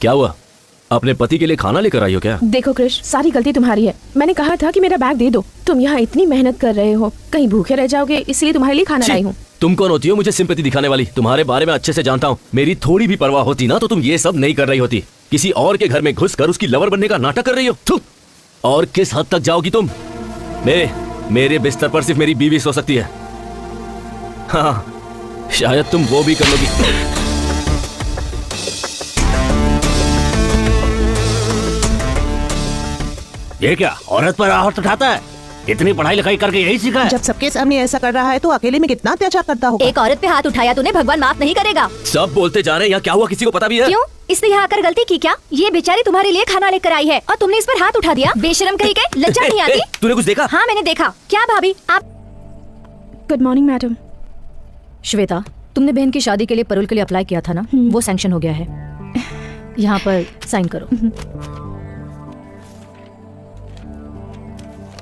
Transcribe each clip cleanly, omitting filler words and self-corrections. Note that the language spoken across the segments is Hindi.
क्या हुआ? अपने पति के लिए खाना लेकर आई हो क्या? देखो क्रिश, सारी गलती तुम्हारी है। मैंने कहा था कि मेरा बैग दे दो। तुम यहाँ इतनी मेहनत कर रहे हो, कहीं भूखे रह जाओगे, इसलिए तुम्हारे लिए खाना लाई हूँ। तुम कौन होती हो मुझे सिंपैथी दिखाने वाली? तुम्हारे बारे में अच्छे से जानता हूँ। मेरी थोड़ी भी परवाह होती ना तो तुम ये सब नहीं कर रही होती। किसी और के घर में घुसकर उसकी लवर बनने का नाटक कर रही हो। थू! और किस हद तक जाओगी तुम? मेरे बिस्तर पर सिर्फ मेरी बीवी सो सकती है। हाँ, शायद तुम वो भी कर लोगी। ये क्या औरत पर आहट उठाता है? इतनी पढ़ाई लिखाई करके यही सीखा है? जब सबके सामने ऐसा कर रहा है तो अकेले में कितना अत्याचार करता होगा। एक औरत पे हाथ उठाया तूने, भगवान माफ नहीं करेगा। सब बोलते जा रहे हैं, यहाँ क्या हुआ किसी को पता भी है? क्यों? इसने यहाँ आकर गलती की क्या? ये बेचारी तुम्हारे लिए खाना लेकर आई है और तुमने इस पर हाथ उठा दिया। बेशरम कहीं के, लज्जा नहीं आती? तूने कुछ देखा? हाँ मैंने देखा। क्या भाभी आप? Good morning madam. श्वेता, तुमने बहन की शादी के लिए परोल के लिए अप्लाई किया था ना, वो सैंक्शन हो गया है। यहाँ पर साइन करो।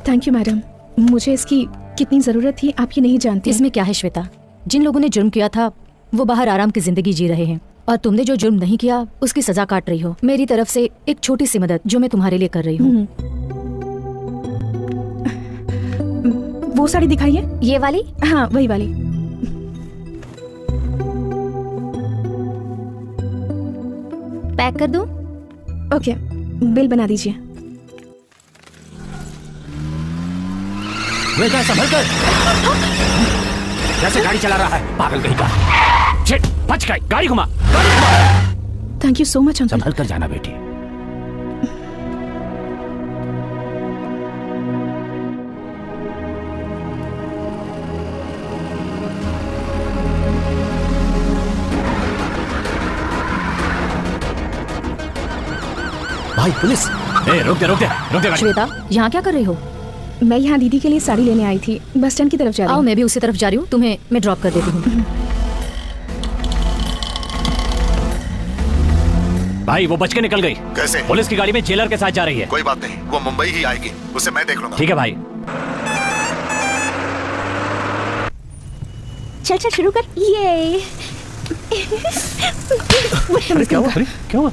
Thank you madam. मुझे इसकी कितनी जरूरत थी आप ये नहीं जानती। इसमें क्या है श्वेता, जिन लोगों ने जुर्म किया था वो बाहर आराम की जिंदगी जी रहे हैं और तुमने जो जुर्म नहीं किया उसकी सजा काट रही हो। मेरी तरफ से एक छोटी सी मदद जो मैं तुम्हारे लिए कर रही हूँ। वो साड़ी दिखाइए। ये वाली? हाँ वही वाली। पैक कर दूं? ओके, बिल बना दीजिए। संभल कर। कैसे गाड़ी चला रहा है पागल कहीं का। शिट, बच गई। गाड़ी घुमा। Thank you so much uncle. संभल कर जाना बेटी। भाई पुलिस! रुक दे। श्वेता, यहाँ क्या कर रही हो? मैं यहाँ दीदी के लिए साड़ी लेने आई थी, बस स्टैंड की तरफ जा रही हूँ। मैं भी उसी तरफ जा रही हूँ, तुम्हें मैं ड्रॉप कर देती हूँ। भाई वो बच के निकल गई। कैसे? पुलिस की गाड़ी में जेलर के साथ जा रही है। कोई बात नहीं, वो मुंबई ही आएगी, उसे मैं देख लूंगा। ठीक है भाई। चल शुरू कर। ये क्या हुआ?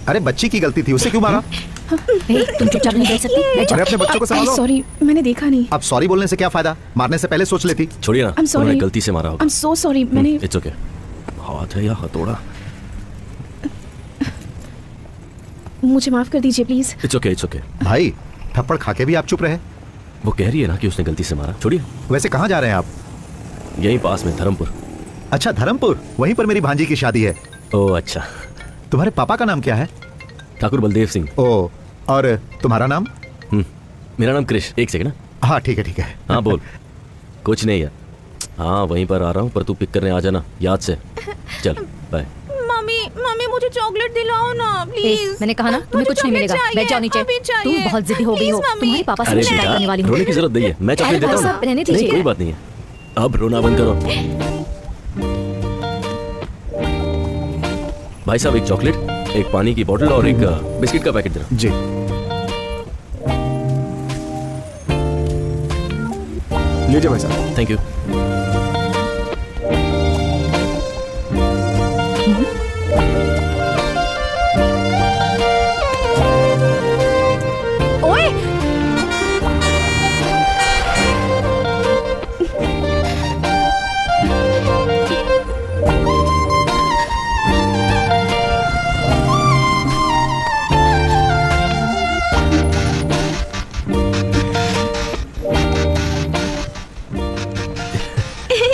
अरे बच्ची की गलती थी, उसे क्यों मारा? तुम चुपचाप नहीं रह सकती? अरे अपने बच्चों को संभालो। सॉरी, मैंने देखा नहीं। अब सॉरी बोलने से क्या फायदा? मारने से पहले सोच लेती। छोड़िए ना, उन्होंने गलती से मारा होगा। I'm so sorry, मैंने। It's okay. हाथ है या हथौड़ा? मुझे माफ कर दीजिए प्लीज। It's okay. भाई थप्पड़ खा के भी आप चुप रहे। वो कह रही है ना कि उसने गलती से मारा। छोड़िए। वैसे कहाँ जा रहे हैं आप? यहीं पास में, धर्मपुर। अच्छा धर्मपुर, वहीं पर मेरी भांजी की शादी है। ओह अच्छा। तुम्हारे पापा का नाम क्या है? ठाकुर बलदेव सिंह। ओ, और तुम्हारा नाम? मेरा नाम क्रिश। एक सेकंड। हाँ ठीक है। हाँ बोल। कुछ नहीं है। हाँ वहीं पर आ रहा हूँ, पर तू पिक करने आ जाना याद से। चल बाय। मम्मी मुझे चॉकलेट दिलाओ ना प्लीज। मैंने कहा ना तुम्हें कुछ नहीं मिलेगा। बैठ जाओ नीचे। तुम बहुत जिद्दी हो गई हो। तुम्हारे पापा से शिकायत करने वाली हूँ। रोने की जरूरत नहीं है, मैं चॉकलेट देता हूँ। नहीं कोई बात नहीं है, अब रोना बंद करो। भाई साहब एक चॉकलेट, एक पानी की बोतल और एक बिस्किट का पैकेट देना। जी लीजिए भाई साहब। Thank you.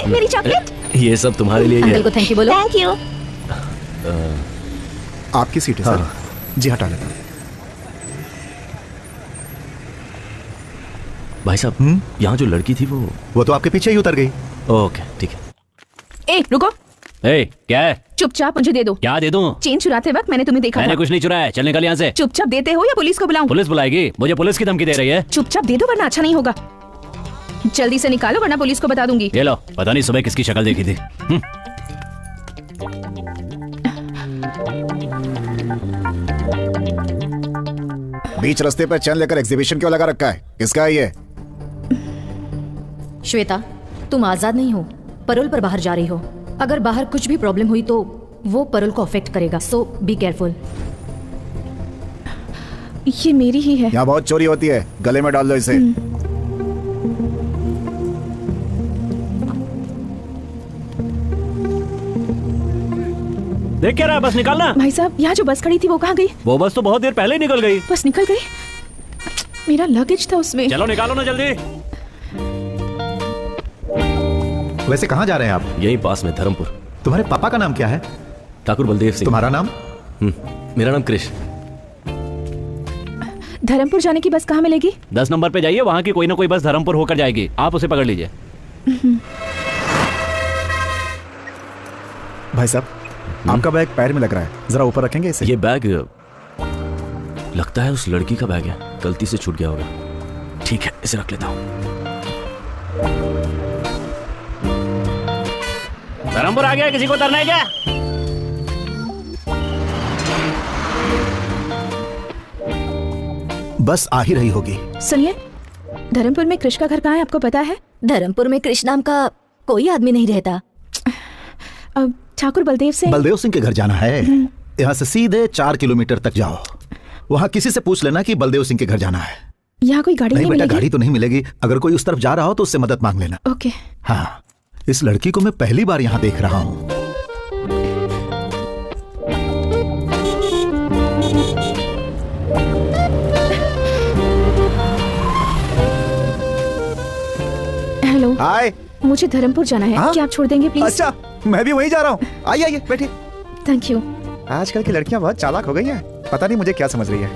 मेरी चॉकलेट। ये सब तुम्हारे लिए ही है। अंकल को थैंक यू बोलो। Thank you. आपकी सीट है सर। जी हटा लेता हूँ। भाई साहब यहाँ जो लड़की थी वो तो आपके पीछे ही उतर गई। ओके ठीक है। ए रुको। ए क्या है? चुपचाप मुझे दे दो। क्या दे दूं? चेन चुराते वक्त मैंने तुम्हें देखा। मैंने कुछ नहीं चुराया। चल निकल यहाँ से। चुपचाप देते हो या पुलिस को बुलाऊं? पुलिस बुलाएगी? मुझे पुलिस की धमकी दे रही है। चुपचाप दे दो वरना अच्छा नहीं होगा। जल्दी से निकालो वरना पुलिस को बता दूंगी। ये लो, पता नहीं सुबह किसकी शक्ल देखी थी। बीच रास्ते पर चैन लेकर एग्जीबिशन क्यों लगा रखा है? किसका है ये? श्वेता, तुम आजाद नहीं हो, परोल पर बाहर जा रही हो। अगर बाहर कुछ भी प्रॉब्लम हुई तो वो परुल को अफेक्ट करेगा, सो बी केयरफुल। ये मेरी ही है। यहाँ बहुत चोरी होती है, गले में डाल दो इसे। देख क्या रहा है, बस निकालना। भाई साहब, यहाँ जो बस खड़ी थी वो कहाँ गई? वो बस तो बहुत देर पहले ही निकल गई। बस निकल गई? मेरा लगेज था उसमें। चलो निकालो ना जल्दी। वैसे कहाँ जा रहे हैं आप? यहीं पास में, धर्मपुर। तुम्हारे पापा का नाम क्या है? ठाकुर बलदेव सिंह। तुम्हारा नाम? मेरा नाम कृष्ण। धर्मपुर जाने की बस कहाँ मिलेगी? 10 नंबर पे जाइए, वहाँ की कोई ना कोई बस धर्मपुर होकर जाएगी, आप उसे पकड़ लीजिए। भाई साहब, आपका बैग पैर में लग रहा है, जरा ऊपर रखेंगे इसे? ये बैग लगता है उस लड़की का बैग है, गलती से छूट गया होगा। ठीक है, इसे रख लेता हूँ। धर्मपुर आ गया, किसी को उतरना है क्या? बस आ ही रही होगी। सुनिए, धर्मपुर में कृष्ण का घर कहाँ है, आपको पता है? धर्मपुर में कृष्ण नाम का कोई आदमी नहीं रहता। अब ठाकुर बलदेव सिंह। बलदेव सिंह के घर जाना है। यहाँ से सीधे 4 किलोमीटर तक जाओ, वहाँ किसी से पूछ लेना कि बलदेव सिंह के घर जाना है। यहाँ कोई गाड़ी नहीं नहीं बेटा, मिलेगी? गाड़ी तो नहीं मिलेगी। अगर कोई उस तरफ जा रहा हो तो उससे मदद मांग लेना। ओके। हाँ, इस लड़की को मैं पहली बार यहाँ देख रहा हूँ। हेलो। हाय। मुझे धर्मपुर जाना है। हाँ? क्या आप छोड़ देंगे प्लीज? अच्छा, मैं भी वहीं जा रहा हूँ। आइए आइए, बैठिए। Thank you. आजकल की लड़कियां बहुत चालाक हो गई हैं, पता नहीं मुझे क्या समझ रही है।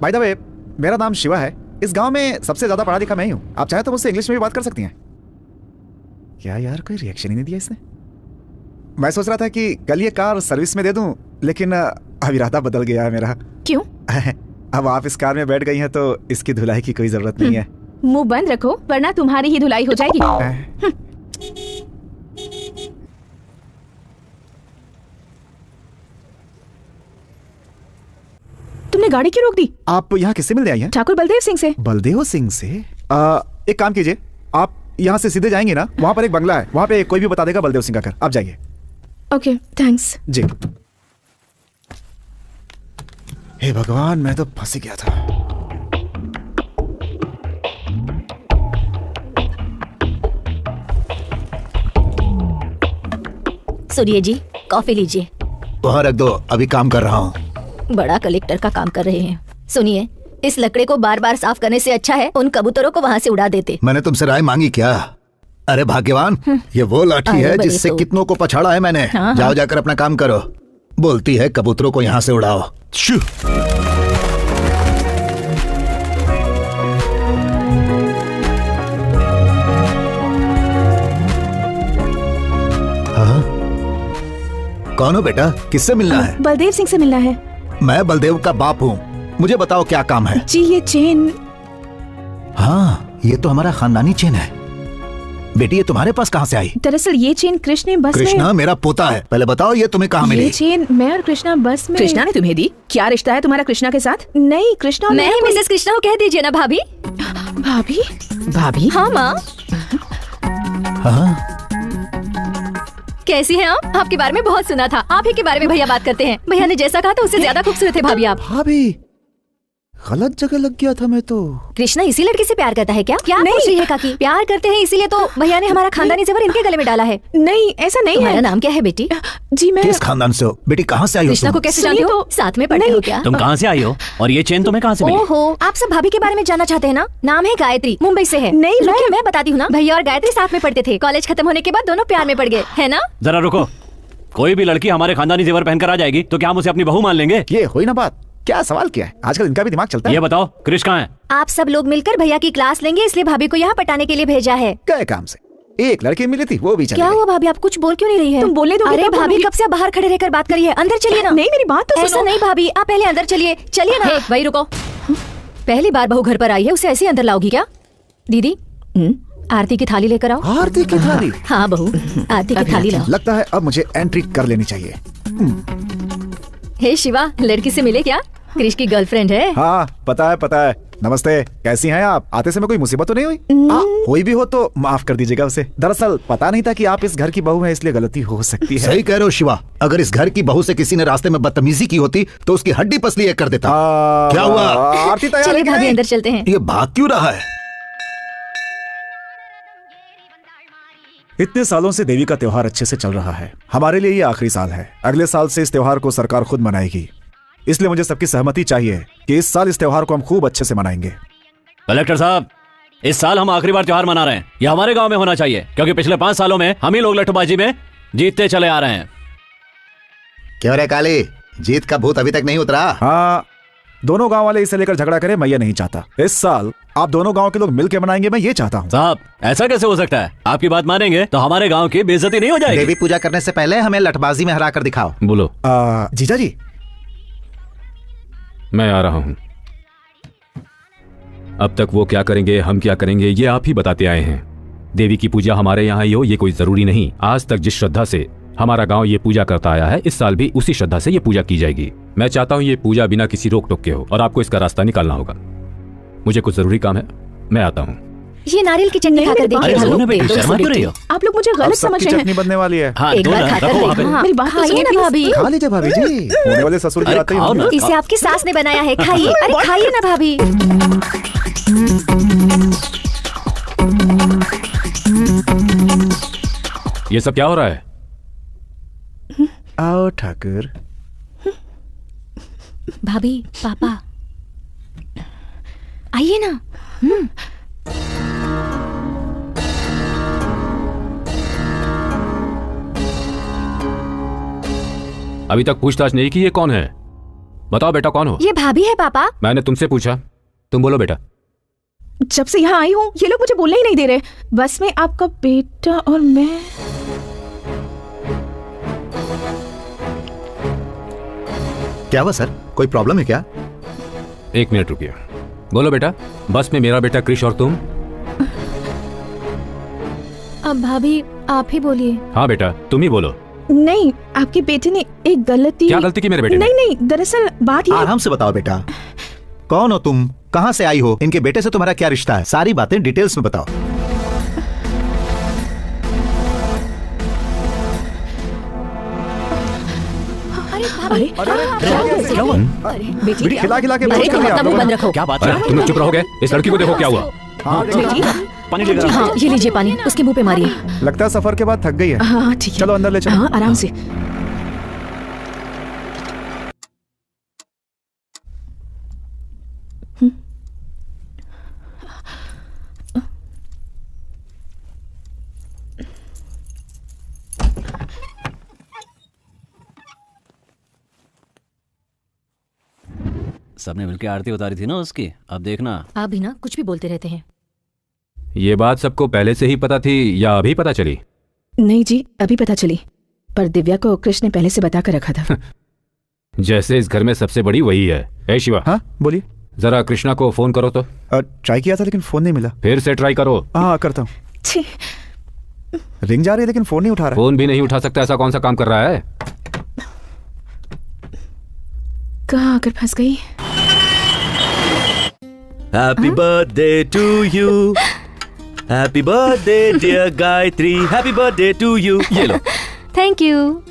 बाय द वे, मेरा नाम शिवा है। इस गांव में सबसे ज्यादा पढ़ा लिखा मैं ही हूँ। आप चाहे तो मुझसे इंग्लिश में भी बात कर सकती हैं। क्या यार, कोई रिएक्शन ही नहीं दिया इसने। मैं सोच रहा था कि कल ये कार सर्विस में दे दूं, लेकिन अब इरादा बदल गया है मेरा। क्यों? अब आप इस कार में बैठ गई हैं तो इसकी धुलाई की कोई जरूरत नहीं है। मुंह बंद रखो, वरना तुम्हारी ही धुलाई हो जाएगी। तुमने गाड़ी क्यों रोक दी? आप यहाँ किससे मिलने आई हैं? ठाकुर बलदेव सिंह से। बलदेव सिंह से? एक काम कीजिए, आप यहाँ से सीधे जाएंगे ना, वहाँ पर एक बंगला है, वहाँ पे कोई भी बता देगा बलदेव सिंह का घर। आप जाइए। Okay, thanks. जी। हे भगवान, मैं तो फंस ही गया था। सुनिए जी, कॉफी लीजिए। वहाँ रख दो, अभी काम कर रहा हूँ। बड़ा कलेक्टर का काम कर रहे हैं। सुनिए, इस लकड़े को बार बार साफ करने से अच्छा है उन कबूतरों को वहाँ से उड़ा देते। मैंने तुमसे राय मांगी क्या? अरे भाग्यवान, ये वो लाठी अरे है बड़े जिससे तो। कितनों को पछाड़ा है मैंने। हाँ, जाओ हाँ। जाकर अपना काम करो। बोलती है कबूतरों को यहाँ से उड़ाओ। शू। हाँ? कौन हो बेटा, किससे मिलना है? बलदेव सिंह से मिलना है। मैं बलदेव का बाप हूँ, मुझे बताओ क्या काम है? जी, ये चेन। हाँ, ये तो हमारा खानदानी चेन है। बेटी, ये तुम्हारे पास कहाँ से आई? दरअसल ये चेन कृष्ण ने बस कृष्णा में। मेरा पोता है। पहले बताओ ये तुम्हें कहाँ ये मिली? चेन मैं और कृष्णा बस में। कृष्णा ने तुम्हें दी? क्या रिश्ता है तुम्हारा कृष्णा के साथ? नहीं, कृष्णा और मैं मेरा कोई- मिसेस कृष्णा को कह दीजिए ना भाभी। भाभी। भाभी? हाँ माँ, हाँ? कैसी हैं आप? आपके बारे में बहुत सुना था। आप ही के बारे में भैया बात करते हैं। भैया ने जैसा कहा था उससे ज्यादा खूबसूरत है भाभी आप। भाभी, गलत जगह लग गया था मैं तो। कृष्णा इसी लड़की से प्यार करता है क्या? क्या नहीं। पूछ रही है काकी? प्यार करते हैं इसीलिए तो भैया ने हमारा खानदानी जेवर इनके गले में डाला है। नहीं, ऐसा नहीं तुम्हारा है। नाम क्या है बेटी? जी, मैं किस खानदान से हो? बेटी कहाँ से आई हो कृष्णा तुम? को कैसे सुनिए जानते हो? तो- साथ में पढ़ते नहीं। हो क्या? तुम कहाँ से आई हो और ये चेन तुम्हें कहाँ से मिली? ओहो, आप सब भाभी के बारे में जानना चाहते हैं ना? नाम है गायत्री, मुंबई से है। नहीं, रुकिए, मैं बताती हूँ ना। भैया और गायत्री साथ में पढ़ते थे। कॉलेज खत्म होने के बाद दोनों प्यार में पड़ गए, है ना? जरा रुको, कोई भी लड़की हमारे खानदानी जेवर पहनकर आ जाएगी तो क्या हम उसे अपनी बहू मान लेंगे? ये हुई ना बात। क्या सवाल किया है? आजकल इनका भी दिमाग चलता है। ये बताओ, कृष कहाँ है? आप सब लोग मिलकर भैया की क्लास लेंगे, इसलिए भाभी को यहाँ पटाने के लिए भेजा है। गए काम से। एक लड़की मिली थी, वो भी चली क्या गई। हुआ भाभी, आप कुछ बोल क्यों नहीं रही है? तुम बोलने दोगे अरे तब भाभी, बोलूंगी। कब से आप बाहर खड़े रहकर बात करिए। अंदर चलिए ना। नहीं, मेरी बात तो ऐसा सुनो। नहीं भाभी, आप पहले अंदर चलिए। चलिए ना। वही रुको। पहली बार बहू घर पर आई है, उसे ऐसे ही अंदर लाओगी क्या? दीदी, आरती की थाली लेकर आओ। आरती की थाली? हाँ बहू, आरती की थाली लाओ। लगता है अब मुझे एंट्री कर लेनी चाहिए। हे शिवा, लड़की से मिले क्या? क्रिश की गर्लफ्रेंड है। हाँ, पता है पता है। नमस्ते, कैसी हैं आप? आते समय कोई मुसीबत तो नहीं हुई? कोई भी हो तो माफ कर दीजिएगा उसे। दरअसल पता नहीं था कि आप इस घर की बहू हैं, इसलिए गलती हो सकती है। सही कह रहे हो शिवा, अगर इस घर की बहू से किसी ने रास्ते में बदतमीजी की होती तो उसकी हड्डी पसली एक कर देता। क्या हुआ? आरती तैयार है चलिए कि भाभी नहीं? अंदर चलते हैं। ये भाग क्यों रहा है? इतने सालों से देवी का त्योहार अच्छे से चल रहा है। हमारे लिए ये आखिरी साल है। अगले साल से इस त्योहार को सरकार खुद मनाएगी, इसलिए मुझे सबकी सहमति चाहिए कि इस साल इस त्योहार को हम खूब अच्छे से मनाएंगे। कलेक्टर साहब, इस साल हम आखिरी बार त्योहार मना रहे हैं। ये हमारे गांव में होना चाहिए, क्योंकि पिछले 5 सालों में हम ही लोग लट्ठूबाजी में जीतते चले आ रहे हैं। क्यों रे काली, जीत का भूत अभी तक नहीं उतरा? हाँ, दोनों गांव वाले इसे लेकर झगड़ा करें, मैं ये नहीं चाहता। इस साल आप दोनों गांव के लोग मिलकर मनाएंगे, मैं ये चाहता हूँ। साहब, ऐसा कैसे हो सकता है? आपकी बात मानेंगे तो हमारे गांव की बेइज्जती नहीं हो जाएगी। देवी पूजा करने से पहले हमें लठबाजी में हरा कर दिखाओ। बोलो। जीजा जी, मैं आ रहा हूं। अब तक वो क्या करेंगे, हम क्या करेंगे, ये आप ही बताते आए हैं। देवी की पूजा हमारे यहाँ ही हो ये कोई जरूरी नहीं। आज तक जिस श्रद्धा से हमारा गांव ये पूजा करता आया है, इस साल भी उसी श्रद्धा से ये पूजा की जाएगी। मैं चाहता हूँ ये पूजा बिना किसी रोक टोक के हो और आपको इसका रास्ता निकालना होगा। मुझे कुछ जरूरी काम है, मैं आता हूँ। ये नारियल की चटनी खाकर देखिए। शर्मा क्यों रही हो? आप लोग मुझे गलत समझ रहे चटनी हैं। बनने वाली है। हाँ, एक दो बार ना, खाकर रखो वहाँ पे। देखो। हाँ, मेरी बात तो खाइए सुनिए, ना please। भाभी। खा लीजिए भाभी जी, होने वाले ससुर की अरे बातें खाओ ना। होंगी। इसे आपकी सास ने बनाया है, खाइए। अरे खाइए ना भाभी। ये सब क्या हो रहा है? आओ ठाकुर। भाभी, पापा, आइए ना। अभी तक पूछताछ नहीं की, ये कौन है? बताओ बेटा, कौन हो? ये भाभी है पापा। मैंने तुमसे पूछा, तुम बोलो बेटा। जब से यहाँ आई हूँ ये लोग मुझे बोलने ही नहीं दे रहे। बस में आपका बेटा और मैं। क्या हुआ सर, कोई प्रॉब्लम है क्या? 1 मिनट रुकिए। बोलो बेटा, बस में मेरा बेटा क्रिश और तुम? अब भाभी आप ही बोलिए। हाँ बेटा, तुम ही बोलो। नहीं, आपके बेटे ने एक गलती। क्या गलती की मेरे बेटे ने? नहीं, दरअसल बात ये। आराम से बताओ बेटा, कौन हो तुम, कहाँ से आई हो, इनके बेटे से तुम्हारा क्या रिश्ता है, सारी बातें डिटेल्स में बताओ। अरे क्या हुआ? बेटी खिला खिला के अरे बोझ कर दिया आप तुम लोगों बंद ने। रखो। क्या बात अरे है? तुम लोग चुप रहोगे? इस लड़की को देखो क्या हुआ। हाँ, बेटी, पानी लेकर आओ। हाँ, ये लीजिए पानी, उसके मुंह पे मारिए। लगता है सफर के बाद थक गई है। हाँ ठीक है। चलो अंदर ले चलो। हाँ, आराम से। सबने मिलकर आरती उतारी थी ना उसकी, अब देखना। आप भी ना कुछ भी बोलते रहते हैं। ये बात सबको पहले से ही पता थी या अभी पता चली? नहीं जी, अभी पता चली, पर दिव्या को कृष्ण ने पहले से बता कर रखा था। जैसे इस घर में सबसे बड़ी वही है। ए शिवा, हाँ बोलिए। जरा कृष्णा को फोन करो तो। ट्राई किया था लेकिन फोन नहीं मिला। फिर से ट्राई करो। हाँ करता हूँ। छी, रिंग जा रही है लेकिन फोन नहीं उठा रहा। फोन भी नहीं उठा सकता, ऐसा कौन सा काम कर रहा है? कहाँ आकर फंस गई। Happy birthday to you, happy birthday dear Gayatri, happy birthday to you. ये लो। Thank you.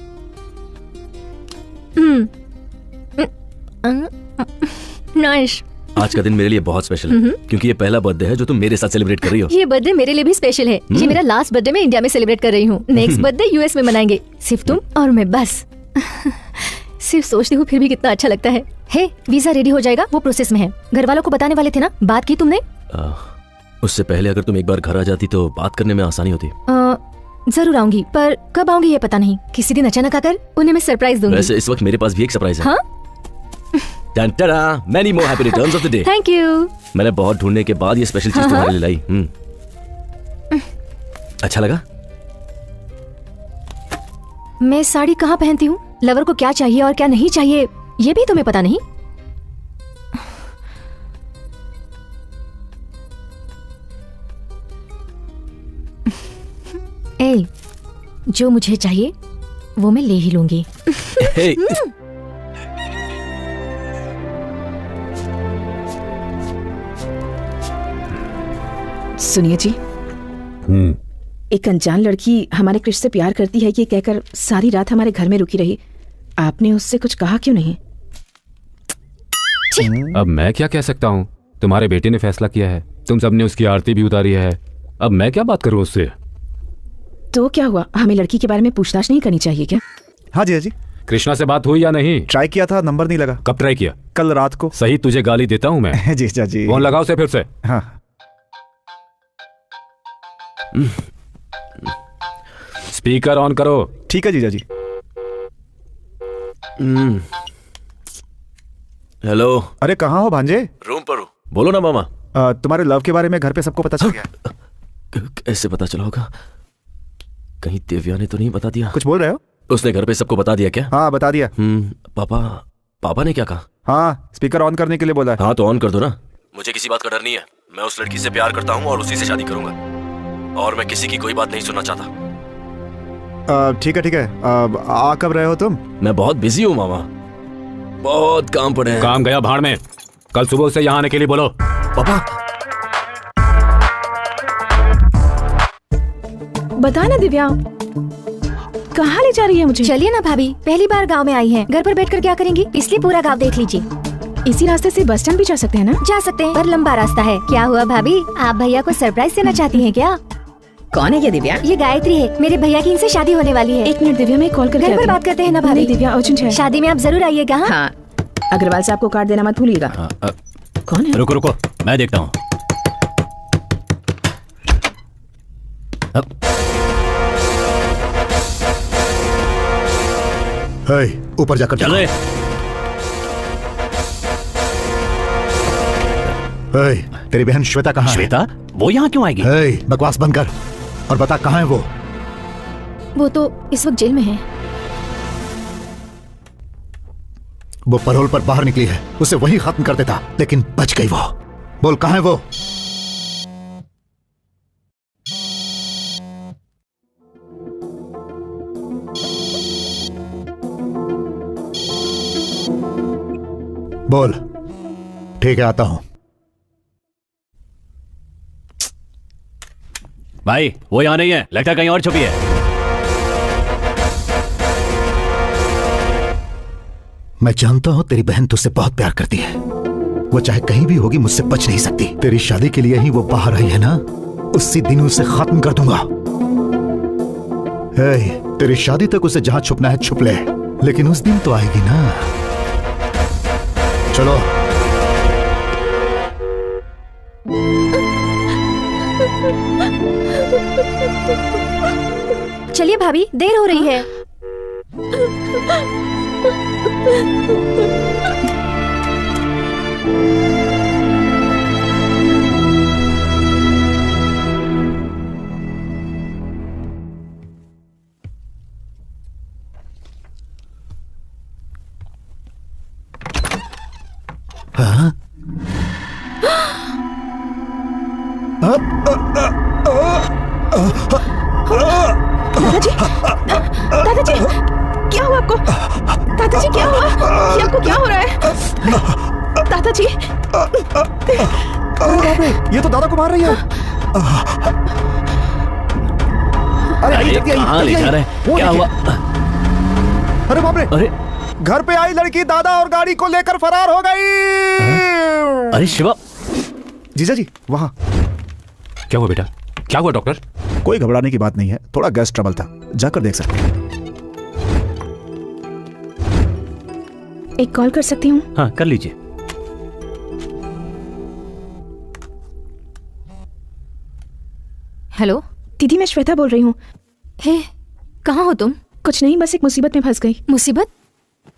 नाइस। आज का दिन मेरे लिए बहुत स्पेशल है क्योंकि ये पहला बर्थडे है जो तुम मेरे साथ सेलिब्रेट कर रही हो। ये बर्थडे मेरे लिए भी स्पेशल है। ये मेरा लास्ट बर्थडे मैं इंडिया में सेलिब्रेट कर रही हूँ। नेक्स्ट बर्थडे यूएस में मनाएंगे, सिर्फ तुम और मैं, बस। सिर्फ सोचती हूँ फिर भी कितना अच्छा लगता है। हे, वीजा रेडी हो जाएगा, वो प्रोसेस में है। घर वालों को बताने वाले थे ना, बात की तुमने? उससे पहले अगर तुम एक बार घर आ जाती तो बात करने में आसानी होती। जरूर आऊंगी, पर कब आऊंगी ये पता नहीं। किसी दिन अचानक आकर उन्हें मैं सरप्राइज दूंगी। वैसे इस वक्त मेरे पास भी एक सरप्राइज है। हाँ? Many more happy returns of the day. Thank you. मैंने बहुत ढूंढने के बाद ये स्पेशल चीज तुम्हारे लिए लाई। अच्छा लगा? मैं साड़ी कहाँ पहनती हूँ, लवर को क्या चाहिए और क्या नहीं चाहिए, ये भी तुम्हें पता नहीं? ए, जो मुझे चाहिए वो मैं ले ही लूंगी। Hey. सुनिए जी, एक अनजान लड़की हमारे कृष्ण से प्यार करती है ये कहकर सारी रात हमारे घर में रुकी रही। आपने उससे कुछ कहा क्यों नहीं? अब मैं क्या कह सकता हूँ? तुम्हारे बेटे ने फैसला किया है, तुम सबने उसकी आरती भी उतारी है। अब मैं क्या बात करूँ उससे? तो क्या हुआ, हमें लड़की के बारे में पूछताछ नहीं करनी चाहिए क्या? हाँ जी, जी। कृष्णा से बात हुई या नहीं? ट्राई किया था, नंबर नहीं लगा। कब ट्राई किया? कल रात को। सही, तुझे गाली देता हूँ मैं। जी जी। फोन लगाओ से फिर से। हाँ। स्पीकर ऑन करो। ठीक है जीजा जी। हेलो। अरे कहाँ हो भांजे? रूम पर हूँ। बोलो ना मामा। तुम्हारे लव के बारे में घर पे सबको पता चल गया? कैसे पता चला होगा? कहीं दिव्या ने तो नहीं बता दिया? कुछ बोल रहे हो? उसने घर पे सबको बता दिया क्या? हाँ बता दिया। पापा ने क्या कहा? हाँ, स्पीकर ऑन करने के लिए बोला है। हाँ तो ऑन कर दो ना। मुझे किसी बात का डर नहीं है, मैं उस लड़की से प्यार करता हूँ और उसी से शादी करूंगा, और मैं किसी की कोई बात नहीं सुनना चाहता। ठीक है ठीक है। आ कब रहे हो तुम? मैं बहुत बिजी हूँ मामा, बहुत काम पड़े हैं। काम गया भाड़ में, कल सुबह से यहाँ आने के लिए बोलो। पापा बता ना दिव्या, कहाँ ले जा रही है मुझे? चलिए ना भाभी, पहली बार गांव में आई हैं, घर पर बैठकर क्या करेंगी, इसलिए पूरा गांव देख लीजिए। इसी रास्ते से बस स्टैंड भी जा सकते हैं ना? जा सकते हैं, पर लंबा रास्ता है। क्या हुआ भाभी, आप भैया को सरप्राइज देना चाहती हैं क्या? कौन है ये दिव्या? ये गायत्री है, मेरे भैया की इनसे शादी होने वाली है। 1 मिनट दिव्या, मैं कॉल करके घर पर बात करते हैं ना भाभी। नहीं दिव्या, अर्जेंट है। शादी में आप जरूर आइएगा। हाँ, अग्रवाल साहब को कार्ड देना मत भूलिएगा। कौन है? रुको रुको, मैं देखता हूँ। ऊपर जाकर चल रहे। तेरी बहन श्वेता कहाँ है? श्वेता? वो यहाँ क्यों आएगी? बकवास बंद कर और बता कहाँ है वो? वो तो इस वक्त जेल में है। वो पैरोल पर बाहर निकली है, उसे वहीं खत्म कर देता, लेकिन बच गई वो। बोल कहाँ है वो? बोल। ठीक है, आता हूं। भाई वो यहाँ नहीं है, लगता है कहीं और छुपी है। मैं जानता हूं तेरी बहन तुझसे बहुत प्यार करती है, वो चाहे कहीं भी होगी मुझसे बच नहीं सकती। तेरी शादी के लिए ही वो बाहर आई है ना, उसी दिन उसे खत्म कर दूंगा। तेरी शादी तक उसे जहां छुपना है छुप ले, लेकिन उस दिन तो आएगी ना। चलो। चलिए भाभी, देर हो रही है। हाँ? दादाजी, दादाजी, क्या हुआ आपको? दादाजी क्या हुआ? ये आपको क्या हो रहा है? दादाजी, अरे बाप रे, ये तो दादा को मार रही है। अरे कहाँ ले जा रहे हैं? क्या हुआ? अरे बाप रे, अरे घर पे आई लड़की दादा और गाड़ी को लेकर फरार हो गई। अरे शिवा। जीजा जी वहां। क्या हुआ बेटा? क्या हुआ डॉक्टर? कोई घबराने की बात नहीं है, थोड़ा गैस ट्रबल था, जाकर देख सकते हैं। एक कॉल कर सकती हूँ? हाँ कर लीजिए। हेलो दीदी, मैं श्वेता बोल रही हूँ। हे, कहाँ हो तुम? कुछ नहीं, बस एक मुसीबत में फंस गई। मुसीबत?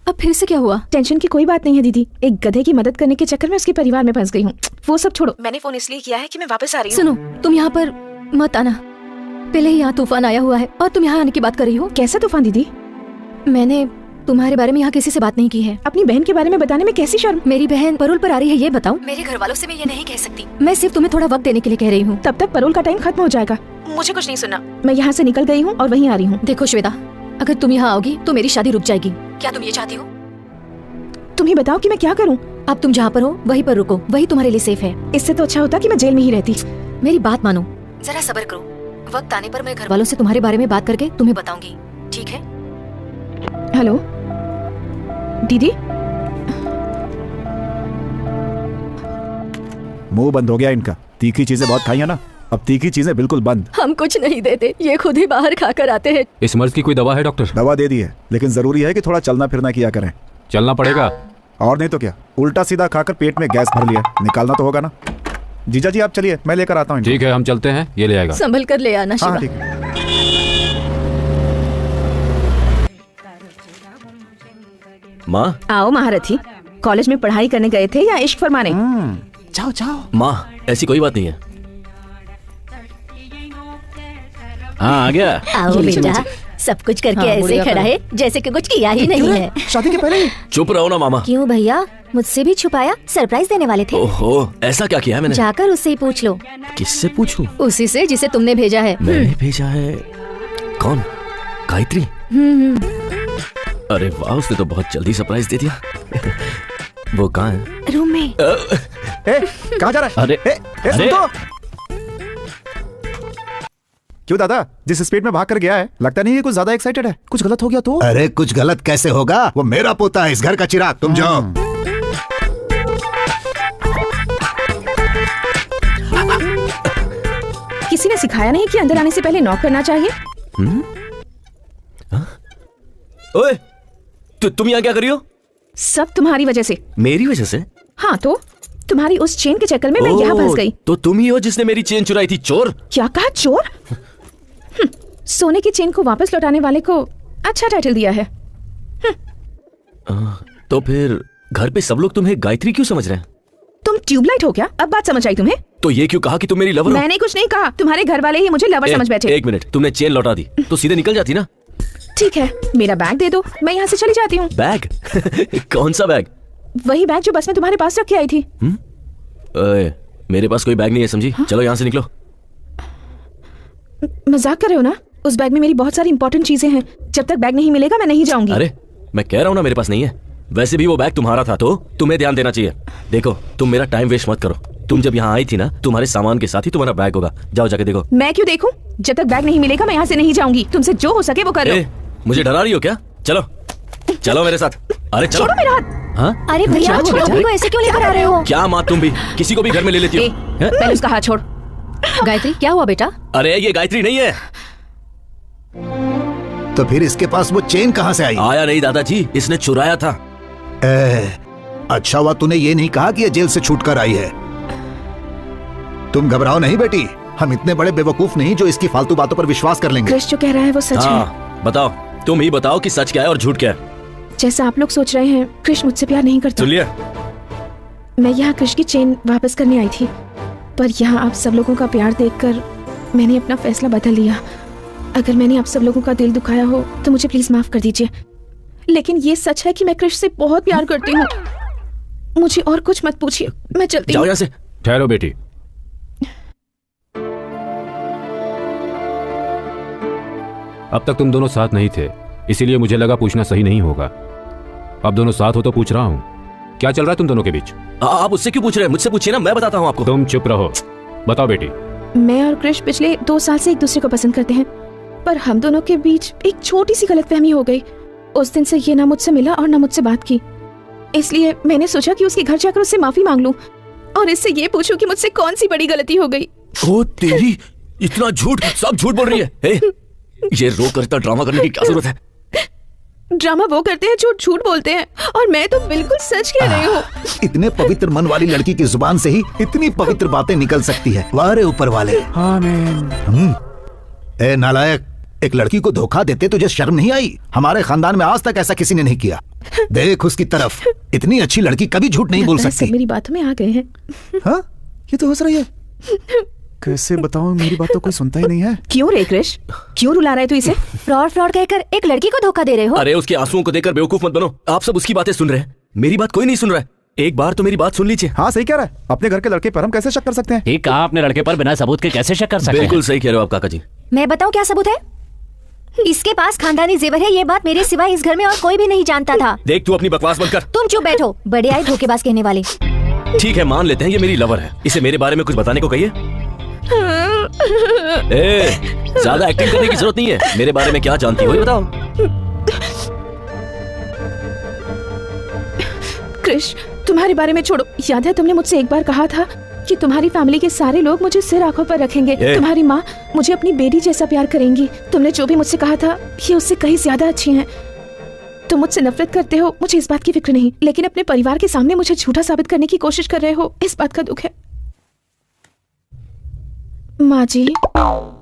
अब फिर से क्या हुआ? टेंशन की कोई बात नहीं है दीदी, एक गधे की मदद करने के चक्कर में उसके परिवार में फंस गई हूँ। वो सब छोड़ो, मैंने फोन इसलिए किया है कि मैं वापस आ रही हूँ। सुनो, तुम यहाँ पर मत आना, पहले ही यहाँ तूफान आया हुआ है और तुम यहाँ आने की बात कर रही हो। कैसा तूफान दीदी? मैंने तुम्हारे बारे में यहाँ किसी से बात नहीं की है। अपनी बहन के बारे में बताने में कैसी शर्म? मेरी बहन परोल पर आ रही है, ये बताओ। मेरे घर वालों से मैं ये नहीं कह सकती, मैं सिर्फ तुम्हें थोड़ा वक्त देने के लिए कह रही हूँ। तब तक परोल का टाइम खत्म हो जाएगा, मुझे कुछ नहीं सुनना। मैं यहाँ से निकल गई हूँ और वहीं आ रही हूँ। देखो श्वेता, अगर तुम यहाँ आओगी तो मेरी शादी रुक जाएगी। क्या तुम ये चाहती हो? तुम ही बताओ कि मैं क्या करूँ। अब तुम जहाँ पर हो वहीं पर रुको, वही तुम्हारे लिए सेफ है। इससे तो अच्छा होता कि मैं जेल में ही रहती। मेरी बात मानो, जरा सब्र करो। वक्त आने पर मैं घर वालों से तुम्हारे बारे में बात करके तुम्हें बताऊंगी, ठीक है? हेलो दीदी। मुंह बंद हो गया इनका। तीखी चीजें बहुत खाई है ना, अब तीखी चीजें बिल्कुल बंद। हम कुछ नहीं देते, ये खुद ही बाहर खाकर आते हैं। इस मर्ज की कोई दवा है डॉक्टर? दवा दे दी है, लेकिन जरूरी है कि थोड़ा चलना फिरना किया करें। चलना पड़ेगा। और नहीं तो क्या, उल्टा सीधा खाकर पेट में गैस भर लिया, निकालना तो होगा ना। जीजा जी आप चलिए, मैं लेकर आता हूँ। ठीक है, हम चलते हैं, ये ले आएगा। संभल कर ले आना शिवा। हाँ ठीक है। माँ, आओ महारथी, कॉलेज में पढ़ाई करने गए थे या इश्क फरमाने? जाओ जाओ। माँ ऐसी कोई बात नहीं है। हाँ आ गया। आओ ये लीजिए, बेटा, सब कुछ करके हाँ, ऐसे बढ़िया खड़ा करो। है जैसे कि कुछ किया ही नहीं है। शादी के पहले ही? चुप रहो ना मामा। क्यों भैया, मुझसे भी छुपाया? सरप्राइज देने वाले थे। ओहो, ऐसा क्या किया है मैंने? जाकर उससे ही पूछ लो। किससे पूछूं? उसी से जिसे तुमने भेजा है। मैंने भेजा है? कौन? गायत्री? अरे वाह, उसने तो बहुत जल्दी सरप्राइज दे दिया। वो कहाँ है? रूम में। कहाँ जा रहा है? अरे, सुन तो। क्यों दादा, जिस स्पीड में भाग कर गया है, लगता नहीं है कुछ ज्यादा एक्साइटेड है। कुछ गलत हो गया तो? अरे कुछ गलत कैसे होगा, वो मेरा पोता है, इस घर का चिराग। तुम जाओ। किसी ने सिखाया नहीं कि अंदर आने से पहले नॉक करना चाहिए? ओए, तुम यहाँ क्या कर रही हो? सब तुम्हारी वजह से। मेरी वजह से? हाँ तो तुम्हारी उस चेन के चक्कर में मैं यहाँ फंस गई। तो तुम ही हो जिसने मेरी चेन चुराई थी, चोर। क्या कहा, चोर? सोने की चेन को वापस लौटाने वाले को अच्छा टाइटल दिया है। तो फिर घर पे सब लोग तुम्हें गायत्री क्यों समझ रहे हैं? तुम ट्यूबलाइट हो क्या? अब बात समझ आई तुम्हें? तो ये क्यों कहा कि तुम मेरी लवर हो? मैंने कुछ नहीं कहा, तुम्हारे घर वाले ही मुझे लवर समझ बैठे। एक मिनट, तुमने चेन लौटा दी तो सीधे निकल जाती ना। ठीक है, मेरा बैग दे दो, मैं यहाँ से चली जाती हूँ। बैग? कौन सा बैग? वही बैग जो बस में तुम्हारे पास रख के आई थी। ओए, मेरे पास कोई बैग नहीं है, समझी? चलो यहाँ से निकलो। मजाक कर रहे हो ना? उस बैग में मेरी बहुत सारी इंपॉर्टेंट चीजें हैं। जब तक बैग नहीं मिलेगा मैं नहीं जाऊंगी। अरे मैं कह रहा हूँ ना, मेरे पास नहीं है। वैसे भी वो बैग तुम्हारा था तो तुम्हें ध्यान देना चाहिए। देखो, तुम मेरा टाइम वेस्ट मत करो। तुम जब यहाँ आई थी ना, तुम्हारे सामान के साथ ही तुम्हारा बैग होगा। जाओ जाके देखो। मैं क्यों देखूं? जब तक बैग नहीं मिलेगा मैं यहाँ से नहीं जाऊंगी। तुमसे जो हो सके वो कर लो। मुझे डरा रही हो क्या? चलो चलो मेरे साथ। अरे चलो। छोड़ो मेरा हाथ। हाँ? अरे भैया, छोड़ो, छोड़ो को ऐसे क्यों लेकर आ रहे हो? क्या माँ, तुम भी किसी को भी घर में ले लेती हो? पहले उसका हाथ छोड़। गायत्री, क्या हुआ बेटा? अरे ये गायत्री नहीं है। तो फिर इसके पास वो चेन कहाँ से आई? आया नहीं दादाजी, इसने चुराया था। अच्छा हुआ तूने ये नहीं कहा कि ये जेल से छूट कर आई है। तुम घबराओ नहीं बेटी, हम इतने बड़े बेवकूफ नहीं जो इसकी फालतू बातों पर विश्वास कर लेंगे। क्रिश जो कह रहा है वो सच है। हाँ बताओ, तुम ही बताओ कि सच क्या है और झूठ क्या है। जैसा आप लोग सोच रहे हैं, क्रिश मुझसे प्यार नहीं करता। सुन लिया? मैं यहाँ क्रिश की चेन वापस करने आई थी, पर यहाँ आप सब लोगों का प्यार देखकर मैंने अपना फैसला बदल लिया। अगर मैंने आप सब लोगों का दिल दुखाया हो तो मुझे प्लीज माफ कर दीजिए। लेकिन ये सच है कि मैं क्रिश से बहुत प्यार करती हूँ। मुझे और कुछ मत पूछिए, मैं चलती जाओ हूँ। यहाँ से। ठहरो बेटी। अब तक तुम दोनों साथ नहीं थे, इसीलिए मुझे लगा पूछना सही नहीं होगा। अब दोनों साथ हो तो पूछ रहा हूँ, क्या चल रहा है तुम दोनों के बीच? आप उससे क्यों पूछ रहे हैं? मुझसे पूछिए ना, मैं बताता हूँ आपको। तुम चुप रहो। बताओ बेटी। मैं और क्रिश पिछले 2 साल से एक दूसरे को पसंद करते हैं, पर हम दोनों के बीच एक छोटी सी गलतफहमी हो गई। उस दिन से ये ना मुझसे मिला और ना मुझसे बात की, इसलिए मैंने सोचा कि उसके घर जाकर उससे माफी मांग लूं और इससे ये पूछूं कि मुझसे कौन सी बड़ी गलती हो गई। ओ तेरी, इतना झूठ, सब झूठ बोल रही है। ये रो कर इतना ड्रामा करने की क्या जरूरत है? ड्रामा वो करते हैं जो झूठ बोलते हैं, और मैं तो बिल्कुल सच कह रही हूँ। इतने पवित्र मन वाली लड़की की जुबान से ही इतनी पवित्र बातें निकल सकती है। वाह रे ऊपर वाले। आमीन। ए नालायक, एक लड़की को धोखा देते तुझे शर्म नहीं आई? हमारे खानदान में आज तक ऐसा किसी ने नहीं किया। देख उसकी तरफ, इतनी अच्छी लड़की कभी झूठ नहीं बोल सकती। सब मेरी बातों में आ गए हैं। हाँ? ये तो हंस रही है। कैसे बताऊं, मेरी बात तो कोई सुनता ही नहीं है। क्यों रे क्रिश, क्यों रुला रहा है तू इसे? फ्रॉड फ्रॉड कहकर एक लड़की को धोखा दे रहे हो? अरे उसके आंसुओं को देखकर बेवकूफ मत बनो। आप सब उसकी बातें सुन रहे हैं, मेरी बात कोई नहीं सुन रहा है। एक बार तो मेरी बात सुन लीजिए। हाँ सही कह रहा है, अपने घर के लड़के पर हम कैसे शक कर सकते हैं? ठीक कहा, अपने लड़के पर बिना सबूत के कैसे शक कर सकते हैं? बिल्कुल सही कह रहे हो आप काका जी। मैं बताऊं क्या सबूत है? इसके पास खानदानी जेवर है, ये बात मेरे सिवाय इस घर में और कोई भी नहीं जानता था। देख तू अपनी बकवास बंद कर। तुम चुप बैठो, बड़े आए धोखेबाज कहने वाले। ठीक है, मान लेते हैं ये मेरी लवर है, इसे मेरे बारे में कुछ बताने को कहिए। ज्यादा एक्टिंग करने की जरूरत नहीं है। मेरे बारे में क्या जानती हो ये बताओ। क्रिश, तुम्हारे बारे में छोड़ो। याद है तुमने मुझसे एक बार कहा था कि तुम्हारी फैमिली के सारे लोग मुझे सिर आंखों पर रखेंगे। तुम्हारी माँ मुझे अपनी बेटी जैसा प्यार करेंगी। तुमने जो भी मुझसे कहा था ये उससे कहीं ज्यादा अच्छी हैं। तुम मुझसे नफरत करते हो, मुझे इस बात की फिक्र नहीं, लेकिन अपने परिवार के सामने मुझे झूठा साबित करने की कोशिश कर रहे हो, इस बात का दुख है। माँ जी,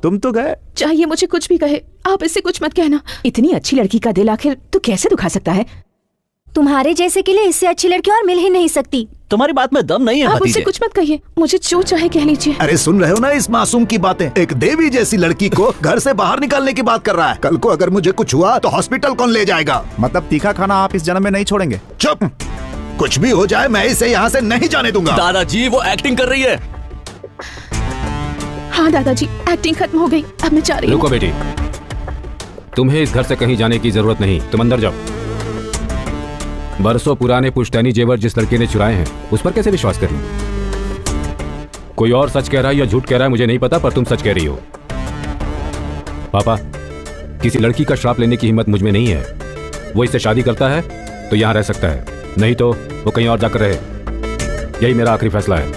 तुम तो गए। चाहिए मुझे कुछ भी कहे, आप इससे कुछ मत कहना। इतनी अच्छी लड़की का दिल आखिर तू कैसे दुखा सकता है? तुम्हारे जैसे के लिए इससे अच्छी लड़की और मिल ही नहीं सकती। तुम्हारी बात में दम नहीं है आप भतीजे। मुझसे कुछ मत कहिए, मुझे जो चाहे कह लीजिए। अरे सुन रहे हो ना इस मासूम की बातें? एक देवी जैसी लड़की को घर से बाहर निकालने की बात कर रहा है। कल को अगर मुझे कुछ हुआ तो हॉस्पिटल कौन ले जाएगा? मतलब तीखा खाना आप इस जन्म में नहीं छोड़ेंगे? चुप, कुछ भी हो जाए मैं इसे यहाँ से नहीं जाने दूंगा। दादाजी वो एक्टिंग कर रही है। हाँ दादाजी, एक्टिंग खत्म हो गई, अब मैं जा रही हूँ। रुको बेटी, तुम्हें इस घर से कहीं जाने की जरूरत नहीं, तुम अंदर जाओ। बरसों पुराने पुश्तैनी जेवर जिस लड़के ने चुराए हैं उस पर कैसे विश्वास करूं? कोई और सच कह रहा है या झूठ कह रहा है मुझे नहीं पता, पर तुम सच कह रही हो। पापा, किसी लड़की का श्राप लेने की हिम्मत मुझ में नहीं है। वो इससे शादी करता है तो यहां रह सकता है, नहीं तो वो कहीं और जाकर रहे। यही मेरा आखिरी फैसला है।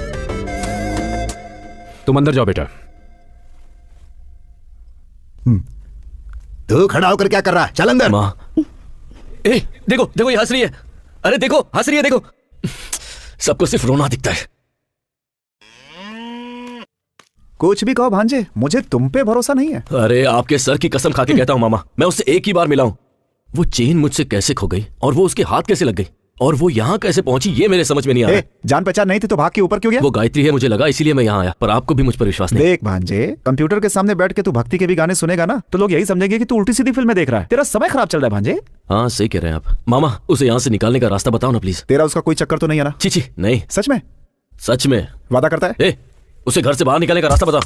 तुम अंदर जाओ बेटा। तू खड़ा होकर क्या कर रहा है? चल अंदर। माँ, देखो देखो ये हंस रही है। अरे देखो हंस रही है, देखो। सबको सिर्फ रोना दिखता है। कुछ भी कहो भांजे, मुझे तुम पे भरोसा नहीं है। अरे आपके सर की कसम खा के कहता हूँ मामा, मैं उससे एक ही बार मिला हूँ। वो चेन मुझसे कैसे खो गई और वो उसके हाथ कैसे लग गई और वो यहाँ कैसे पहुंची ये मेरे समझ में नहीं आ रहा। जान पहचान नहीं थी तो भाग के ऊपर क्यों गया? वो गायत्री है मुझे लगा, इसीलिए मैं यहाँ आया, पर आपको भी मुझ पर विश्वास नहीं। देख भांजे, कंप्यूटर के सामने बैठ के तू भक्ति के भी गाने सुनेगा ना तो लोग यही समझेंगे कि तू उल्टी सीधी फिल्में देख रहा है। तेरा समय खराब चल रहा है भांजे। हाँ सही कह रहे हैं आप। मामा उसे यहाँ से निकालने का रास्ता बताओ ना प्लीज। तेरा उसका कोई चक्कर तो नहीं है ना? छी नहीं। सच में? सच में। वादा करता है? उसे घर से बाहर निकालने का रास्ता बताओ।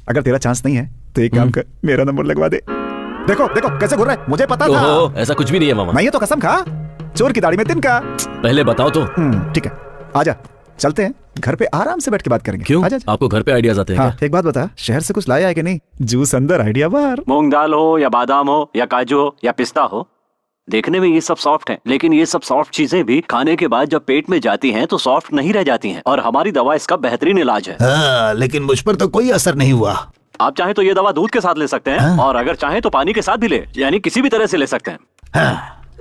अगर तेरा चांस नहीं है तो एक काम कर, मेरा नंबर लगवा दे। देखो देखो कैसे घूर रहा है, मुझे पता था। ऐसा कुछ भी नहीं है मामा। नहीं है तो कसम खा, चोर की दाढ़ी में तिनका। पहले बताओ तो। ठीक है, आजा चलते हैं, घर पे आराम से बैठ के बात करेंगे। क्यों? आजा। आपको घर पे आइडियाज आते हैं? हाँ, एक बात बता, शहर से कुछ लाया है कि नहीं? जूस अंदर आइडिया बाहर। मूंग दाल हो या बादाम हो या काजू हो या पिस्ता हो, देखने में ये सब सॉफ्ट है, लेकिन ये सब सॉफ्ट चीजें भी खाने के बाद जब पेट में जाती हैं तो सॉफ्ट नहीं रह जाती हैं, और हमारी दवा इसका बेहतरीन इलाज है। लेकिन मुझ पर तो कोई असर नहीं हुआ। आप चाहें तो ये दवा दूध के साथ ले सकते हैं, और अगर चाहें तो पानी के साथ भी ले, यानी किसी भी तरह से ले सकते हैं।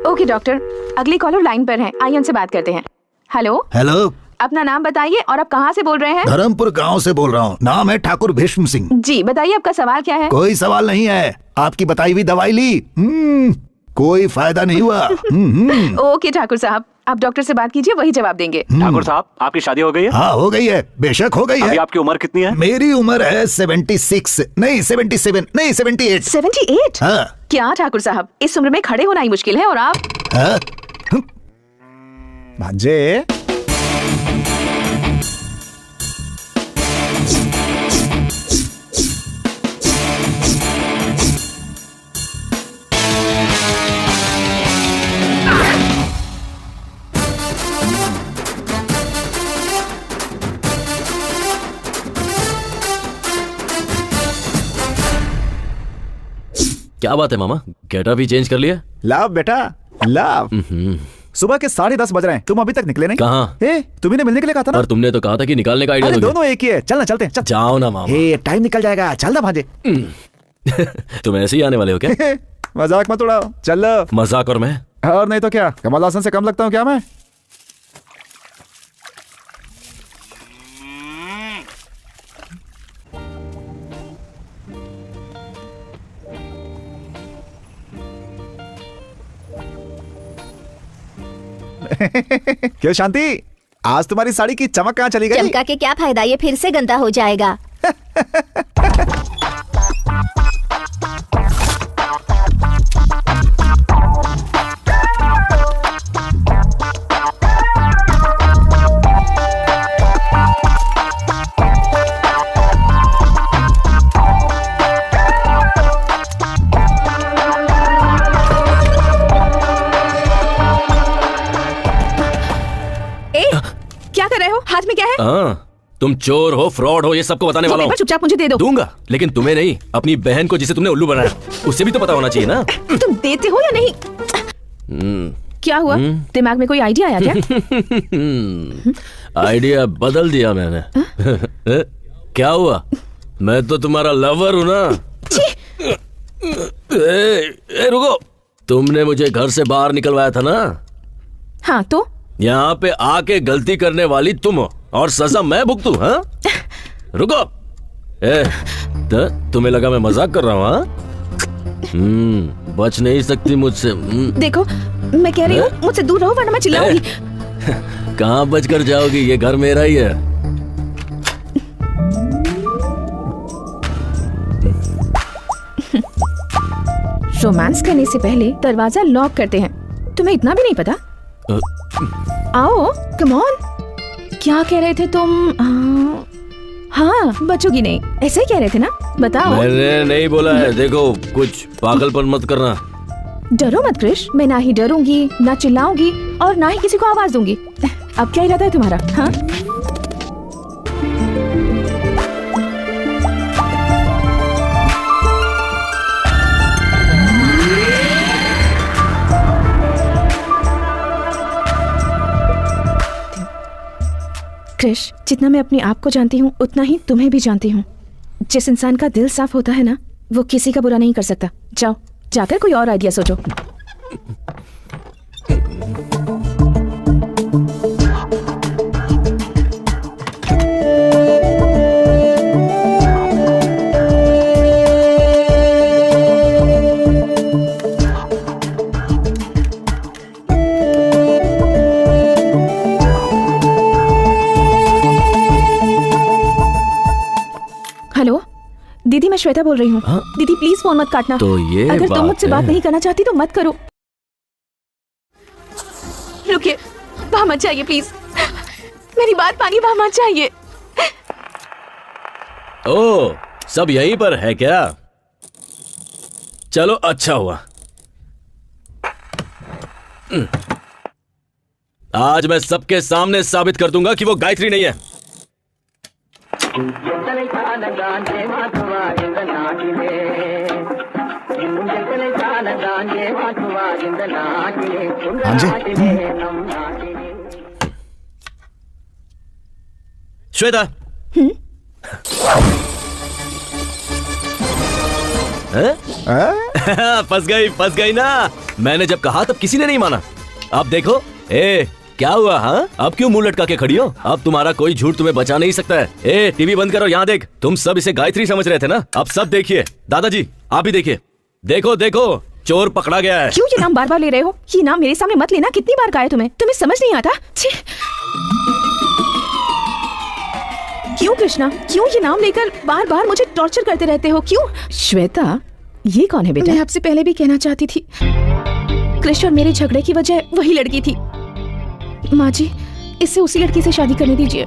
ओके डॉक्टर, अगली कॉलर लाइन पर है, आइए उनसे बात करते हैं। हेलो। हेलो, अपना नाम बताइए और आप कहाँ से बोल रहे हैं? धर्मपुर गांव से बोल रहा हूँ, नाम है ठाकुर भीष्म सिंह। जी बताइए, आपका सवाल क्या है? कोई सवाल नहीं है, आपकी बताई हुई दवाई ली, कोई फायदा नहीं हुआ। ओके ठाकुर साहब, आप डॉक्टर से बात कीजिए, वही जवाब देंगे। ठाकुर साहब, आपकी शादी हो गई है? हाँ हो गई है, बेशक हो गई है। अभी आपकी उम्र कितनी है? मेरी उम्र है 76 नहीं 77 नहीं 78। 78? हाँ। क्या ठाकुर साहब, इस उम्र में खड़े होना ही मुश्किल है, और आप? भांजे, क्या बात है मामा, गेटअप भी चेंज कर लिया? लाभ बेटा लाभ। सुबह के 10:30 बज रहे हैं, तुम अभी तक निकले नहीं। कहाँ? तुम्ही ने मिलने के लिए कहा था ना। और तुमने तो कहा था कि निकालने का आइडिया। दोनों एक ही है, चलना चलते हैं। चल। जाओ ना मामा। टाइम निकल जाएगा, चल ना भांजे। तुम ऐसे ही आने वाले हो क्या? मजाक मत उड़ाओ, चलो। मजाक और मैं? और नहीं तो क्या, कमल हासन से कम लगता हूँ क्या मैं? क्यों शांति, आज तुम्हारी साड़ी की चमक कहाँ चली गई? चमका के क्या फायदा, ये फिर से गंदा हो जाएगा। हाँ, तुम चोर हो, फ्रॉड हो, ये सबको बताने वाला हूँ। चुपचाप मुझे दे दो। दूंगा, लेकिन तुम्हें नहीं, अपनी बहन को जिसे तुमने उल्लू बनाया, उससे भी तो पता होना चाहिए ना। तुम देते हो या नहीं? क्या हुआ? दिमाग में कोई आइडिया आया क्या? आइडिया बदल दिया मैंने। क्या हुआ? मैं तो तुम्हारा लवर हूँ ना। रुको, तुमने मुझे घर से बाहर निकलवाया था ना? हाँ तो? यहाँ पे आके गलती करने वाली तुम हो और सजा मैं भुगतूं, हाँ? रुको, तुम्हें लगा मैं मजाक कर रहा हूँ, हाँ? बच नहीं सकती मुझसे। देखो, मैं कह रही हूँ मुझसे दूर रहो वरना मैं चिल्लाऊंगी। कहाँ बच कर जाओगी? ये घर मेरा ही है। रोमांस करने से पहले दरवाजा लॉक करते हैं, तुम्हें इतना भी नहीं पता? आओ, कम ऑन। क्या कह रहे थे तुम? हाँ, बचोगी नहीं, ऐसे ही कह रहे थे ना? बताओ। मैंने नहीं बोला है। देखो, कुछ पागलपन मत करना। डरो मत क्रिश, मैं ना ही डरूंगी, ना चिल्लाऊंगी और ना ही किसी को आवाज दूंगी। अब क्या इरादा है तुम्हारा? हाँ? क्रिश, जितना मैं अपने आप को जानती हूँ उतना ही तुम्हें भी जानती हूँ। जिस इंसान का दिल साफ होता है ना, वो किसी का बुरा नहीं कर सकता। जाओ, जाकर कोई और आइडिया सोचो। हेलो दीदी, मैं श्वेता बोल रही हूँ। दीदी प्लीज फोन मत काटना। तो ये अगर तुम मुझसे बात नहीं करना चाहती तो मत करो। रुकिए, वहाँ मत जाइए प्लीज, मेरी बात मानिए, वहाँ मत जाइए। ओ, सब यहीं पर है क्या? चलो, अच्छा हुआ। आज मैं सबके सामने साबित कर दूंगा कि वो गायत्री नहीं है। हाँ जी। श्वेता, फंस गई ना। मैंने जब कहा तब किसी ने नहीं माना। अब देखो, क्या हुआ? हाँ, अब क्यों मुंह लटका के खड़ी हो? अब तुम्हारा कोई झूठ तुम्हें बचा नहीं सकता है। टीवी बंद करो, यहाँ देख। तुम सब इसे गायत्री समझ रहे थे ना? अब सब देखिए। दादाजी, आप भी देखिए। देखो देखो, चोर पकड़ा गया है। क्यों ये नाम बार बार ले रहे हो? ये नाम मेरे सामने मत लेना। कितनी बार कहा है तुम्हें समझ नहीं आता? क्यों कृष्णा, क्यों ये नाम लेकर बार बार मुझे टॉर्चर करते रहते हो? क्यों? श्वेता, ये कौन है बेटा? मैं आपसे पहले भी कहना चाहती थी, कृष्ण और मेरे झगड़े की वजह वही लड़की थी। माँ जी, इससे उसी लड़की से शादी करने दीजिए।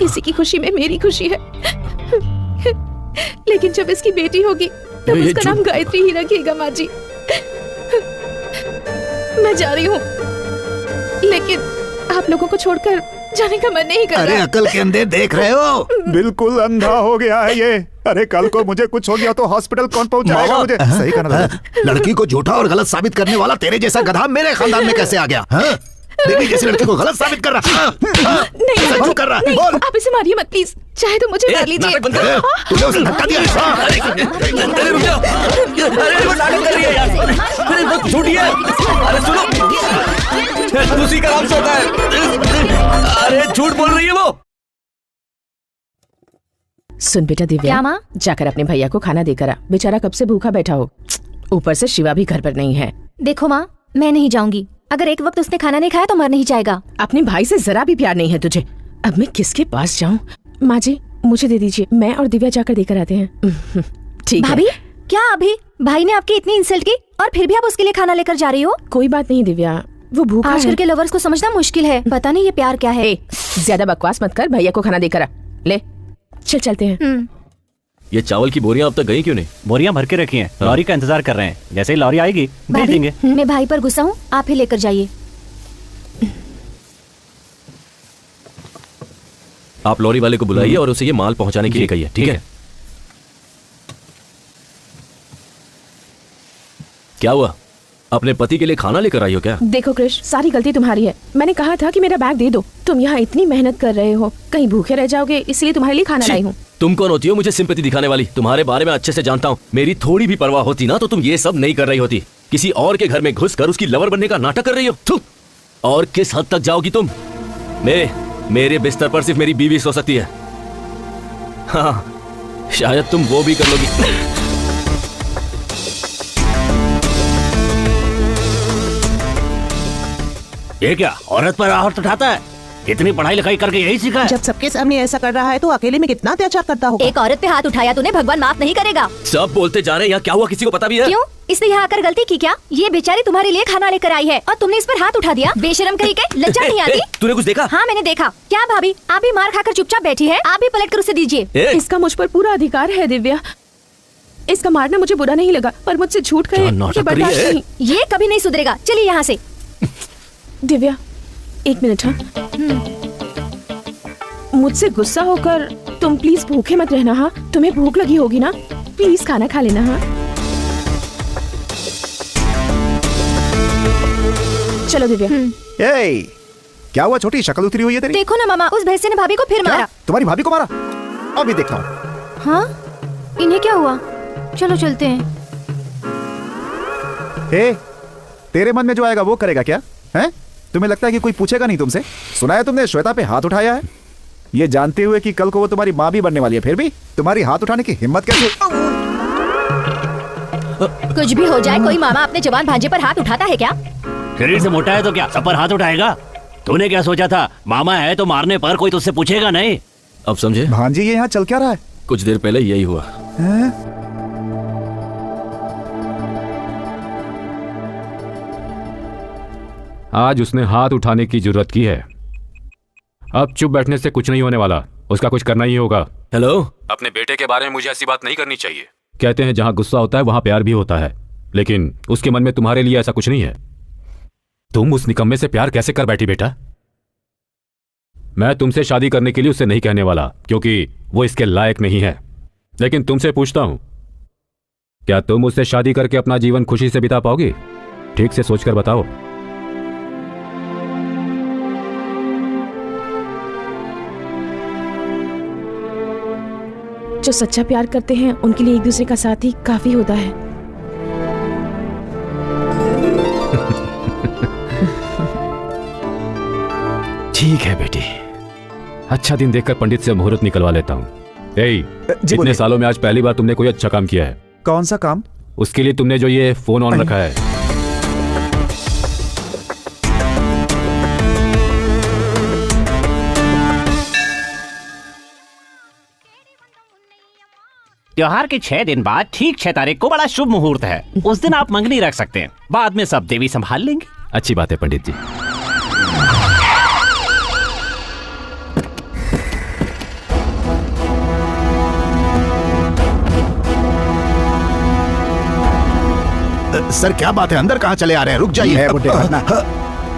इसी की खुशी में मेरी खुशी है। लेकिन जब इसकी बेटी होगी तब उसका नाम गायत्री ही रखिएगा। माँ जी, मैं जा रही हूँ, लेकिन आप लोगों को छोड़कर जाने का मन नहीं कर रहा। अरे अकल के अंधे देख रहे हो? बिल्कुल अंधा हो गया है ये। अरे कल को मुझे कुछ हो गया तो हॉस्पिटल कौन पहुंचाएगा मुझे? सही कहना। लड़की को झूठा और गलत साबित करने वाला तेरे जैसा गधा मेरे खानदान में कैसे आ गया? देवी जैसी लड़की को गलत साबित कर रहा। नहीं कर रहा। नहीं, बोल। आप इसे मारिए मत प्लीज, चाहे तो मुझे मार लीजिए। तूने उसे धक्का दिया। अरे वो नाटक कर रही है यार। अरे वो झूठी है। अरे सुनो, उसी का नाम से होता है। अरे झूठ बोल रही है वो। सुन बेटा दिव्या, क्या माँ? जाकर अपने भैया को खाना देकर आ। बेचारा कब से भूखा बैठा हो। ऊपर से शिवा भी घर पर नहीं है। देखो माँ, मैं नहीं जाऊंगी। अगर एक वक्त उसने खाना नहीं खाया तो मर नहीं जाएगा। अपने भाई से जरा भी प्यार नहीं है तुझे। अब मैं किसके पास जाऊँ? माँ जी, मुझे दे दीजिए, मैं और दिव्या जाकर देकर आते हैं। ठीक है। भाभी, क्या अभी भाई ने आपकी इतनी इंसल्ट की और फिर भी आप उसके लिए खाना लेकर जा रही हो? कोई बात नहीं दिव्या, वो भूखा है। आजकल के लवर्स को समझना मुश्किल है। पता नहीं ये प्यार क्या है। ज्यादा बकवास मत कर, भैया को खाना देकर आ। ले चल, चलते हैं। ये चावल की बोरियां अब तक गई क्यों नहीं? बोरियां भर के रखी हैं, लॉरी का इंतजार कर रहे हैं। जैसे ही लॉरी आएगी भेज देंगे। मैं भाई पर गुस्सा हूँ, आप ही लेकर जाइए। आप लॉरी वाले को बुलाइए और उसे ये माल पहुंचाने के लिए कहिए, ठीक है? क्या हुआ? अपने पति के लिए खाना लेकर आई हो क्या? देखो कृष, सारी गलती तुम्हारी है। मैंने कहा था कि मेरा बैग दे दो। तुम यहाँ इतनी मेहनत कर रहे हो, कहीं भूखे रह जाओगे, इसलिए तुम्हारे लिए खाना लाई हूँ। तुम कौन होती हो मुझे सिंपैथी दिखाने वाली? तुम्हारे बारे में अच्छे से जानता हूँ। मेरी थोड़ी भी परवाह होती ना तो तुम ये सब नहीं कर रही होती। किसी और के घर में घुसकर उसकी लवर बनने का नाटक कर रही हो। थू! और किस हद तक जाओगी तुम? मेरे बिस्तर पर सिर्फ मेरी बीवी सो सकती है। हाँ, शायद तुम वो भी कर लोगी। ये क्या औरत पर आहट उठाता है? इतनी पढ़ाई लिखाई करके यही सीखा है? जब सबके सामने ऐसा कर रहा है तो अकेले में कितना अत्याचार करता होगा। एक औरत पे हाथ उठाया तूने, भगवान माफ नहीं करेगा। सब बोलते जा रहे हैं, यहाँ क्या हुआ किसी को पता भी है? क्यों? इसने यहाँ आकर गलती की क्या? ये बेचारी तुम्हारे लिए खाना लेकर आई है और तुमने इस पर हाथ उठा दिया। बेशरम कहीं के, लज्जा नहीं आती? तूने कुछ देखा? हाँ मैंने देखा। क्या भाभी, आप भी मार खाकर चुपचाप बैठी है? आप भी पलट कर उसे दीजिए। इसका मुझ पर पूरा अधिकार है दिव्या। इसका मारना मुझे बुरा नहीं लगा, पर मुझसे झूठ कहे ये बर्दाश्त नहीं। ये कभी नहीं सुधरेगा। चलिए यहाँ से। दिव्या, एक मिनट। हाँ, मुझसे गुस्सा होकर तुम प्लीज भूखे मत रहना। हाँ, तुम्हें भूख लगी होगी ना, प्लीज खाना खा लेना। हाँ, चलो दिव्या। ए, क्या हुआ छोटी, शक्ल उतरी हुई है तेरी? देखो ना मामा, उस भैंसे ने भाभी को फिर मारा। तुम्हारी भाभी को मारा? अभी देखता हूँ। हाँ, इन्हें क्या हुआ? चलो चलते हैं। हे, तेरे मन में जो आएगा वो करेगा क्या? हैं? तुम्हें लगता है कि कोई पूछेगा नहीं तुमसे? सुना है तुमने श्वेता पे हाथ उठाया है, ये जानते हुए कि कल को वो तुम्हारी माँ भी बनने वाली है, फिर भी तुम्हारी हाथ उठाने की हिम्मत कैसे? कुछ भी हो जाए, कोई मामा अपने जवान भांजे पर हाथ उठाता है क्या? शरीर से मोटा है तो क्या सब पर हाथ उठाएगा? तूने क्या सोचा था? मामा है तो मारने पर कोई तुझसे पूछेगा नहीं। अब समझे? भांजी ये यहाँ चल क्या रहा है? कुछ देर पहले यही हुआ। आज उसने हाथ उठाने की जरूरत की है। अब चुप बैठने से कुछ नहीं होने वाला, उसका कुछ करना ही होगा। हेलो, अपने बेटे के बारे में मुझे ऐसी बात नहीं करनी चाहिए। कहते हैं जहां गुस्सा होता है वहां प्यार भी होता है, लेकिन उसके मन में तुम्हारे लिए ऐसा कुछ नहीं है। तुम उस निकम्मे से प्यार कैसे कर बैठी बेटा? मैं तुमसे शादी करने के लिए उससे नहीं कहने वाला, क्योंकि वो इसके लायक नहीं है। लेकिन तुमसे पूछता हूं, क्या तुम उससे शादी करके अपना जीवन खुशी से बिता पाओगी? ठीक से सोचकर बताओ। जो सच्चा प्यार करते हैं उनके लिए एक दूसरे का साथ ही काफी होता है। ठीक है बेटी, अच्छा दिन देखकर पंडित से मुहूर्त निकलवा लेता हूँ। इतने सालों में आज पहली बार तुमने कोई अच्छा काम किया है। कौन सा काम? उसके लिए तुमने जो ये फोन ऑन रखा है। त्योहार के 6 दिन बाद ठीक 6 तारीख को बड़ा शुभ मुहूर्त है। उस दिन आप मंगनी रख सकते हैं, बाद में सब देवी संभाल लेंगे। अच्छी बात है पंडित जी। सर क्या बात है, अंदर कहाँ चले आ रहे हैं? रुक जाइए।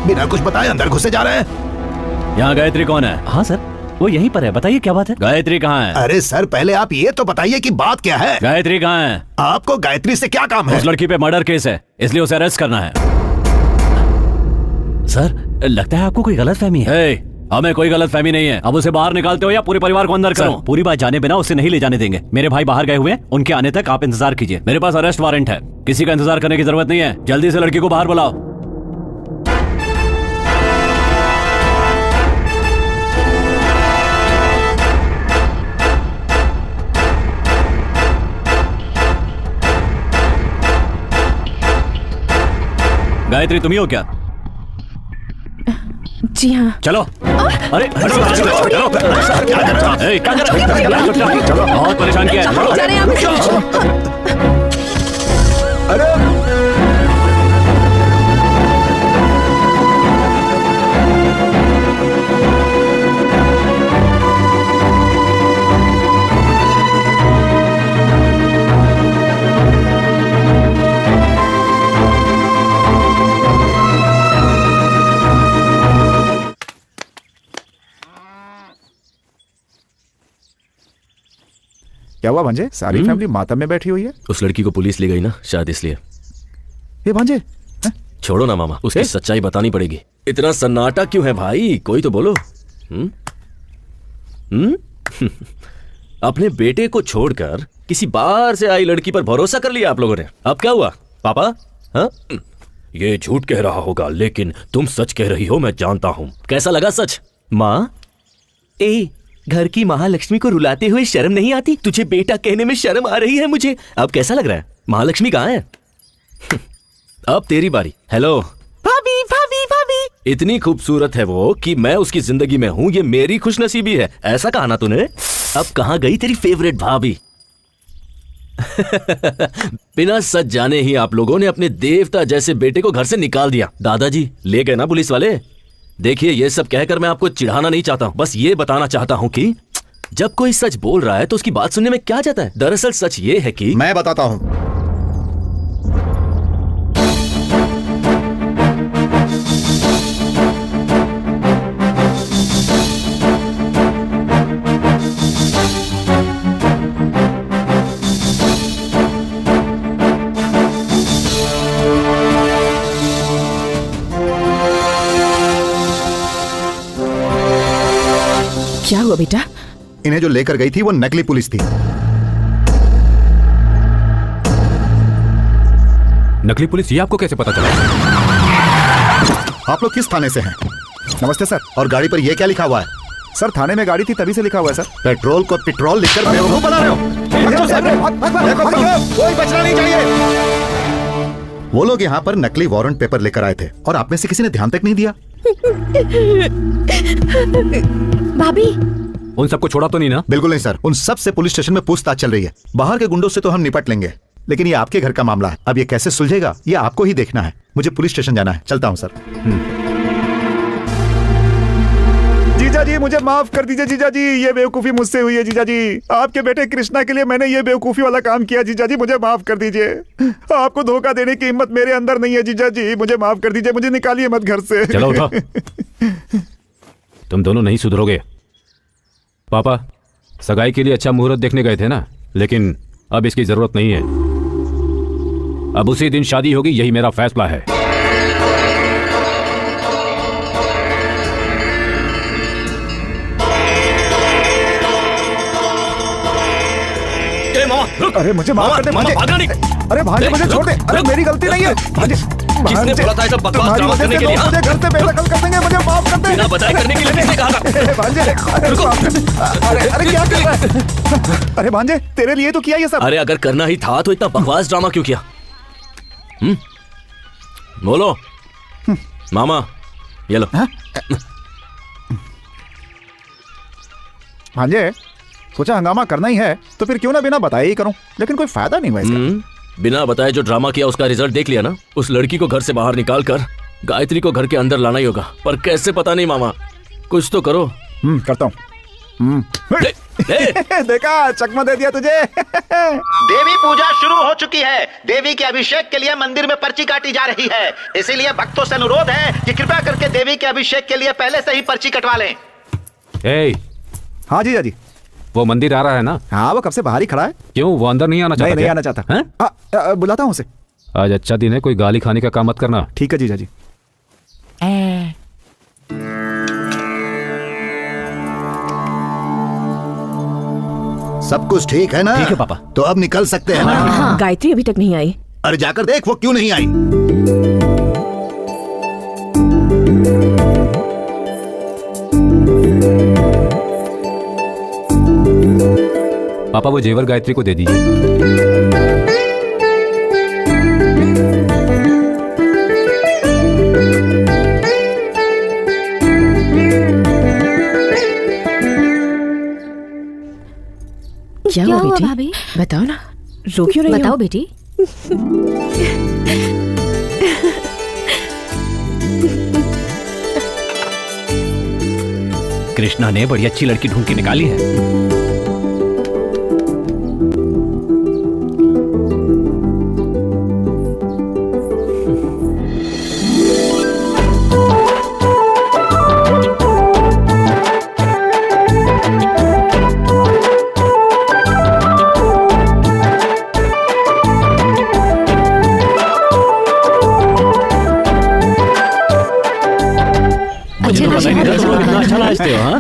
बिना कुछ बताए अंदर घुसे जा रहे हैं। यहाँ गायत्री कौन है? हाँ सर, वो यहीं पर है। बताइए क्या बात है? गायत्री कहाँ है? अरे सर पहले आप ये तो बताइए कि बात क्या है। गायत्री कहाँ है? आपको गायत्री से क्या काम है? उस लड़की पे मर्डर केस है, इसलिए उसे अरेस्ट करना है। सर लगता है आपको कोई गलतफहमी है। हमें कोई गलतफहमी नहीं है। अब उसे बाहर निकालते हो या पूरे परिवार को अंदर करो? पूरी बात जाने बिना उसे नहीं ले जाने देंगे। मेरे भाई बाहर गए हुए हैं, उनके आने तक आप इंतजार कीजिए। मेरे पास अरेस्ट वारंट है, किसी का इंतजार करने की जरूरत नहीं है। जल्दी से लड़की को बाहर बुलाओ। गायत्री तुम्ही हो क्या? जी हाँ। चलो। अरे क्या कर रहे हो? बहुत परेशान किया है। क्या हुआ भांजे? सारी फैमिली मातम में बैठी हुई है। उस लड़की को पुलिस ले गई ना, शायद इसलिए। ये भांजे छोड़ो ना मामा, उसकी सच्चाई बतानी पड़ेगी। इतना सन्नाटा क्यों है भाई? कोई तो बोलो। अपने बेटे को छोड़कर किसी बाहर से आई लड़की पर भरोसा कर लिया आप लोगों ने। अब क्या हुआ पापा? हाँ, ये झूठ कह रहा होगा लेकिन तुम सच कह रही हो, मैं जानता हूं। कैसा लगा सच? माँ, घर की महालक्ष्मी को रुलाते हुए शर्म नहीं आती? तुझे बेटा कहने में शर्म आ रही है मुझे। अब कैसा लग रहा है? महालक्ष्मी कहाँ है? अब तेरी बारी। हेलो भाभी भाभी भाभी। इतनी खूबसूरत है वो कि मैं उसकी जिंदगी में हूं, ये मेरी खुशनसीबी है। ऐसा कहा ना तूने? अब कहाँ गई तेरी फेवरेट भाभी? बिना सच जाने ही आप लोगों ने अपने देवता जैसे बेटे को घर से निकाल दिया। दादाजी ले गए ना पुलिस वाले? देखिए, ये सब कहकर मैं आपको चिढ़ाना नहीं चाहता हूं, बस ये बताना चाहता हूं कि जब कोई सच बोल रहा है तो उसकी बात सुनने में क्या जाता है। दरअसल सच ये है कि मैं बताता हूं। क्या हुआ बेटा? इन्हें जो लेकर गई थी वो नकली पुलिस थी। नकली पुलिस? ये आपको कैसे पता चला? आप लोग किस थाने से हैं? नमस्ते सर। और गाड़ी पर ये क्या लिखा हुआ है? सर थाने में गाड़ी थी तभी से लिखा हुआ है सर। पेट्रोल को पेट्रोल लिखकर बेवकूफ बना रहे हो। कोई बचना नहीं चाहिए। वो लोग यहाँ पर नकली वारंट पेपर लेकर आए थे और आप में से किसी ने ध्यान तक नहीं दिया। भाभी, उन सबको छोड़ा तो नहीं ना? बिल्कुल नहीं सर, उन सब से पुलिस स्टेशन में पूछताछ चल रही है। बाहर के गुंडों से तो हम निपट लेंगे, लेकिन ये आपके घर का मामला है। अब ये कैसे सुलझेगा ये आपको ही देखना है। मुझे पुलिस स्टेशन जाना है, चलता हूँ सर। जीजा जी मुझे माफ कर दीजिए जीजा जी, ये बेवकूफी मुझसे हुई है जीजा जी। आपके बेटे कृष्णा के लिए मैंने ये बेवकूफी वाला काम किया जीजा जी, मुझे माफ कर दीजिए। आपको धोखा देने की हिम्मत मेरे अंदर नहीं है जीजा जी, मुझे माफ कर दीजिए। मुझे निकालिए मत घर से। चलो उठो। तुम दोनों नहीं सुधरोगे। पापा सगाई के लिए अच्छा मुहूर्त देखने गए थे ना, लेकिन अब इसकी जरूरत नहीं है। अब उसी दिन शादी होगी, यही मेरा फैसला है। अरे मुझे माफ कर दे भांजे। अरे भांजे मुझे छोड़ दे। अरे मेरी गलती नहीं है भांजे। किसने बोला था सब बकवास ड्रामा करने के लिए? मुझे घर से बेदखल कर देंगे, मुझे माफ कर दे। बिना बताए करने के लिए किसने कहा था? भांजे अरे क्या कर रहा है? अरे भांजे तेरे लिए तो किया ये सब। अरे अगर करना ही था तो इतना बकवास ड्रामा क्यों किया? बोलो मामा, ये लो। भांजे सोचा हंगामा करना ही है तो फिर क्यों ना बिना बताए ही करूं, लेकिन कोई फायदा नहीं हुआ इसका। बिना बताए जो ड्रामा किया उसका रिजल्ट देख लिया ना। उस लड़की को घर से बाहर निकालकर गायत्री को घर के अंदर लाना ही होगा, पर कैसे पता नहीं मामा, कुछ तो करो। करता हूँ। देखा, चकमा दे दिया तुझे। देवी पूजा शुरू हो चुकी है। देवी के अभिषेक के लिए मंदिर में पर्ची काटी जा रही है, इसीलिए भक्तों से अनुरोध है कि कृपया करके देवी के अभिषेक के लिए पहले से ही पर्ची कटवा लें। हाँ जीजा जी। वो मंदिर आ रहा है ना? हाँ वो कब से बाहर ही खड़ा है। क्यों, वो अंदर नहीं आना चाहता? नहीं आना चाहता। बुलाता हूँ उसे। आज अच्छा दिन है, कोई गाली खाने का काम मत करना। ठीक है जीजा जी। सब कुछ ठीक है ना? ठीक है पापा। तो अब निकल सकते हैं ना? गायत्री अभी तक नहीं आई। अरे जाकर देख वो क्यों नहीं आई। पापा वो जेवर गायत्री को दे दीजिए। क्या हुआ भाभी? बताओ ना, रो क्यों रही हो? बताओ बेटी। कृष्णा ने बड़ी अच्छी लड़की ढूंढ के निकाली है।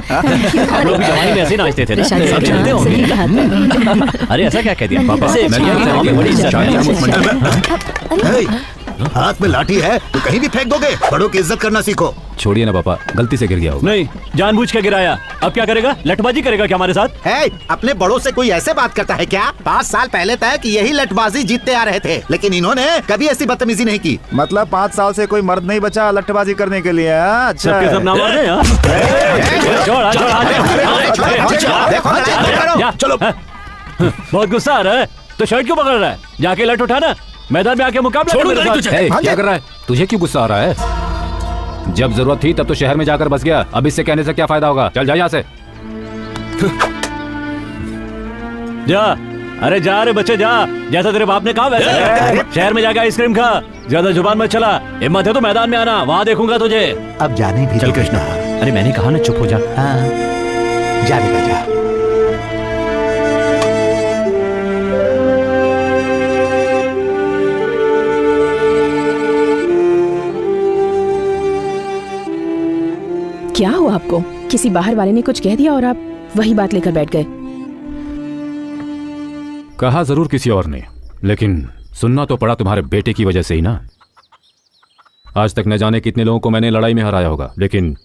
हम लोग भी जवानी में ऐसे ही नाचते थे ना, सब चलते होंगे। अरे ऐसा क्या कह दिया पापा से? बड़ी इज्जत है। हाथ में लाठी है तो कहीं भी फेंक दोगे। बड़ों की इज्जत करना सीखो। छोड़िए ना पापा, गलती से गिर गया होगा। नहीं, जानबूझ के गिराया। अब क्या करेगा? लठबाजी करेगा क्या हमारे साथ? है, अपने बड़ों से कोई ऐसे बात करता है क्या? 5 साल पहले तक यही लठबाजी जीतते आ रहे थे, लेकिन इन्होंने कभी ऐसी बदतमीजी नहीं की। मतलब 5 साल से कोई मर्द नहीं बचा लट्ठबाजी करने के लिए? अच्छा, सबके सब नाम मार दे। चलो, बहुत गुस्सा आ रहा है तो शर्ट क्यों पकड़ रहा है? जाके लठ उठाना, मैदान में आके मुकाबला कर मेरे साथ। क्या कर रहा है? तुझे क्यों गुस्सा आ रहा है? जब जरूरत थी तब तो शहर में जाकर बस गया, अब इससे कहने से क्या फायदा होगा? चल जा यहाँ से। जा, अरे जा रे बच्चे जा, जैसा तेरे बाप ने कहा वैसा। शहर में जाके आइसक्रीम खा, ज्यादा जुबान मत चला। हिम्मत है तो मैदान में आना, वहाँ देखूंगा तुझे। अब जाने भी चल कृष्णा। अरे मैंने कहा ना चुप हो जा। जा बेटा जा। क्या हुआ आपको? किसी बाहर वाले ने कुछ कह दिया और आप वही बात लेकर बैठ गए? कहा जरूर किसी और ने, लेकिन सुनना तो पड़ा तुम्हारे बेटे की वजह से ही ना। आज तक न जाने कितने लोगों को मैंने लड़ाई में हराया होगा, लेकिन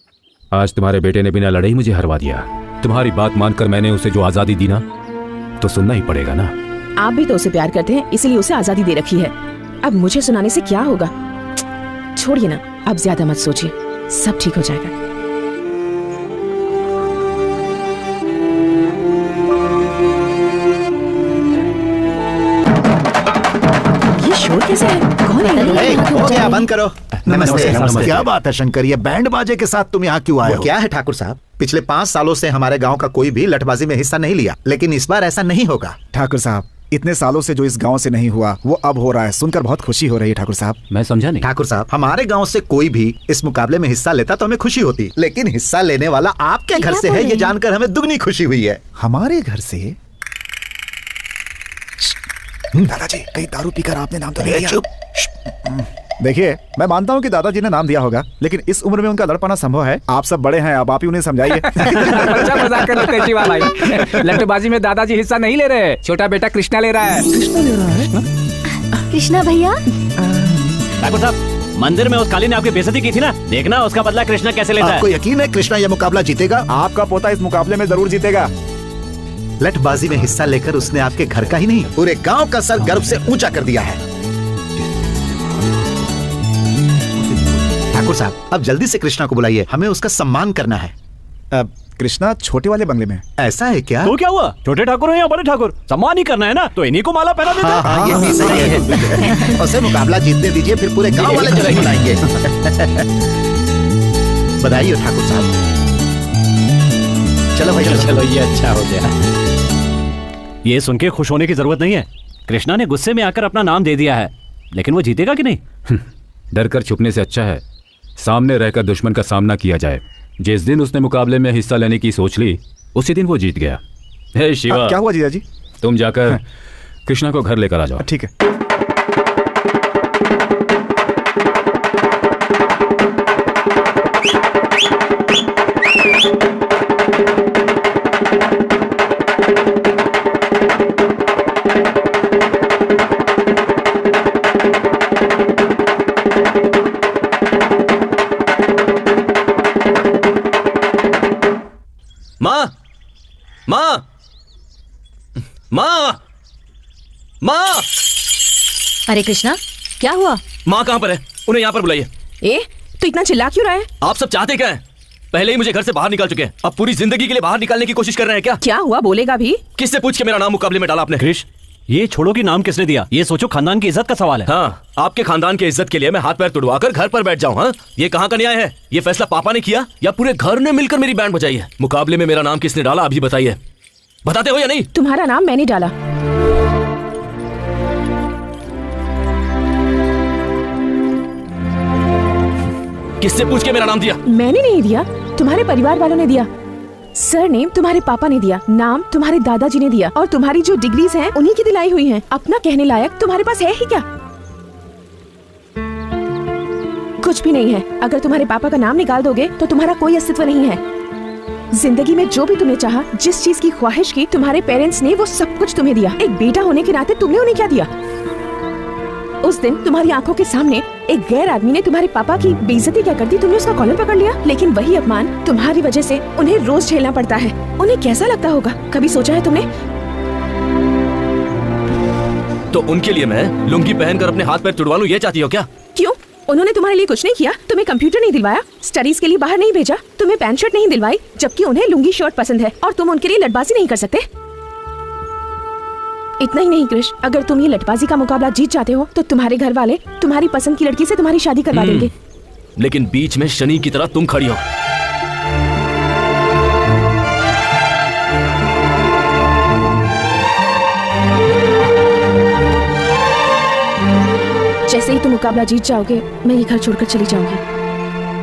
आज तुम्हारे बेटे ने बिना लड़ाई मुझे हरवा दिया। तुम्हारी बात मानकर मैंने उसे जो आजादी दी ना, तो सुनना ही पड़ेगा ना। आप भी तो उसे प्यार करते हैं, इसीलिए उसे आजादी दे रखी है। अब मुझे सुनाने से क्या होगा? छोड़िए ना, अब ज्यादा मत सोचिए, सब ठीक हो जाएगा। शोर कैसे है? कौन है? हो गया, बंद करो। नमस्ते। क्या बात है शंकर, ये बैंड बाजे के साथ तुम यहाँ क्यों आए हो? क्या है ठाकुर साहब, पिछले 5 सालों से हमारे गांव का कोई भी लठबाजी में हिस्सा नहीं लिया, लेकिन इस बार ऐसा नहीं होगा। ठाकुर साहब, इतने सालों से जो इस गांव से नहीं हुआ वो अब हो रहा है, सुनकर बहुत खुशी हो रही है। ठाकुर साहब, मैं समझा नहीं। ठाकुर साहब, हमारे गांव से कोई भी इस मुकाबले में हिस्सा लेता तो हमें खुशी होती, लेकिन हिस्सा लेने वाला आपके घर से है, ये जानकर हमें दुगनी खुशी हुई है। हमारे घर से? दादाजी, कहीं दारू पीकर आपने नाम तो नहीं लिया? चुप। देखिए, मैं मानता हूँ कि दादाजी ने नाम दिया होगा, लेकिन इस उम्र में उनका लड़ पाना संभव है। आप सब बड़े हैं, अब आप ही उन्हें समझाइए। अच्छा मजाक कर रहे थे भाई। लट्ठबाजी में दादाजी हिस्सा नहीं ले रहे, छोटा बेटा कृष्णा ले रहा है। कृष्णा ले रहा है? कृष्णा भैया, ठाकुर साहब, मंदिर में उस काली ने आपकी बेइज्जती की थी ना, देखना उसका बदला कृष्णा कैसे लेता है। आपको यकीन है कृष्णा यह मुकाबला जीतेगा? आपका पोता इस मुकाबले में जरूर जीतेगा। लठबाजी में हिस्सा लेकर उसने आपके घर का ही नहीं, पूरे गांव का सर गर्व से ऊंचा कर दिया है। ठाकुर साहब, अब जल्दी से कृष्णा को बुलाइए, हमें उसका सम्मान करना है। कृष्णा छोटे वाले बंगले में। ऐसा है क्या? तो क्या हुआ, छोटे ठाकुर हो या बड़े ठाकुर, सम्मान ही करना है ना, तो इन्हीं को माला पहना देते हैं। हाँ, ये भी सही है। उसे मुकाबला जीतने दीजिए, फिर पूरे गांव वाले जश्न मनाएंगे। बधाई हो ठाकुर साहब। चलो भाई, चलो ये अच्छा हो गया। ये सुन के खुश होने की जरूरत नहीं है। कृष्णा ने गुस्से में आकर अपना नाम दे दिया है, लेकिन वो जीतेगा कि नहीं? डर कर छुपने से अच्छा है सामने रहकर दुश्मन का सामना किया जाए। जिस दिन उसने मुकाबले में हिस्सा लेने की सोच ली, उसी दिन वो जीत गया। हे शिवा, क्या हुआ जीजा जी? तुम जाकर कृष्णा को घर लेकर आ जाओ। ठीक है। माँ, माँ, माँ, माँ। अरे कृष्णा, क्या हुआ? माँ कहाँ पर है? उन्हें यहाँ पर बुलाइए। ए, तो इतना चिल्ला क्यों रहा है? आप सब चाहते क्या हैं? पहले ही मुझे घर से बाहर निकाल चुके हैं, अब पूरी जिंदगी के लिए बाहर निकालने की कोशिश कर रहे हैं क्या? क्या हुआ, बोलेगा भी? किससे पूछ के मेरा नाम मुकाबले में डाला आपने? कृष्ण, ये छोड़ो कि नाम किसने दिया, ये सोचो खानदान की इज्जत का सवाल है। हाँ, आपके खानदान की इज्जत के लिए मैं हाथ पैर तुड़वाकर घर पर बैठ जाऊं? हाँ, ये कहाँ का न्याय है? ये फैसला पापा ने किया या पूरे घर ने मिलकर मेरी बैंड बजाई है? मुकाबले में मेरा नाम किसने डाला, अभी बताइए। बताते हो या नहीं? तुम्हारा नाम मैंने डाला। किससे पूछ के मेरा नाम दिया? मैंने नहीं दिया, तुम्हारे परिवार वालों ने दिया। सरनेम तुम्हारे पापा ने दिया, नाम तुम्हारे दादाजी ने दिया, और तुम्हारी जो डिग्रीज हैं उन्हीं की दिलाई हुई हैं। अपना कहने लायक तुम्हारे पास है ही क्या? कुछ भी नहीं है। अगर तुम्हारे पापा का नाम निकाल दोगे तो तुम्हारा कोई अस्तित्व नहीं है। जिंदगी में जो भी तुमने चाहा, जिस चीज की ख्वाहिश की, तुम्हारे पेरेंट्स ने वो सब कुछ तुम्हें दिया। एक बेटा होने के नाते तुमने उन्हें क्या दिया? उस दिन तुम्हारी आंखों के सामने एक गैर आदमी ने तुम्हारे पापा की बेइज्जती क्या कर दी, तुमने उसका कॉलर पकड़ लिया। लेकिन वही अपमान तुम्हारी वजह से उन्हें रोज झेलना पड़ता है। उन्हें कैसा लगता होगा, कभी सोचा है तुमने? तो उनके लिए मैं लुंगी पहनकर अपने हाथ पैर तुड़वा लूं, ये चाहती हो क्या? क्यों? उन्होंने तुम्हारे लिए कुछ नहीं किया, तुम्हें कंप्यूटर नहीं दिलवाया, स्टडीज के लिए बाहर नहीं भेजा, तुम्हें पैंट शर्ट नहीं दिलवाई, जबकि उन्हें लुंगी शर्ट पसंद है और तुम उनके लिए लटबाजी नहीं कर सकते। इतना ही नहीं कृष, अगर तुम ये लटबाजी का मुकाबला जीत जाते हो तो तुम्हारे घर वाले तुम्हारी पसंद की लड़की से तुम्हारी शादी करवा देंगे। लेकिन बीच में शनि की तरह तुम खड़ी हो। जैसे ही तुम मुकाबला जीत जाओगे मैं ये घर छोड़कर चली जाऊंगी।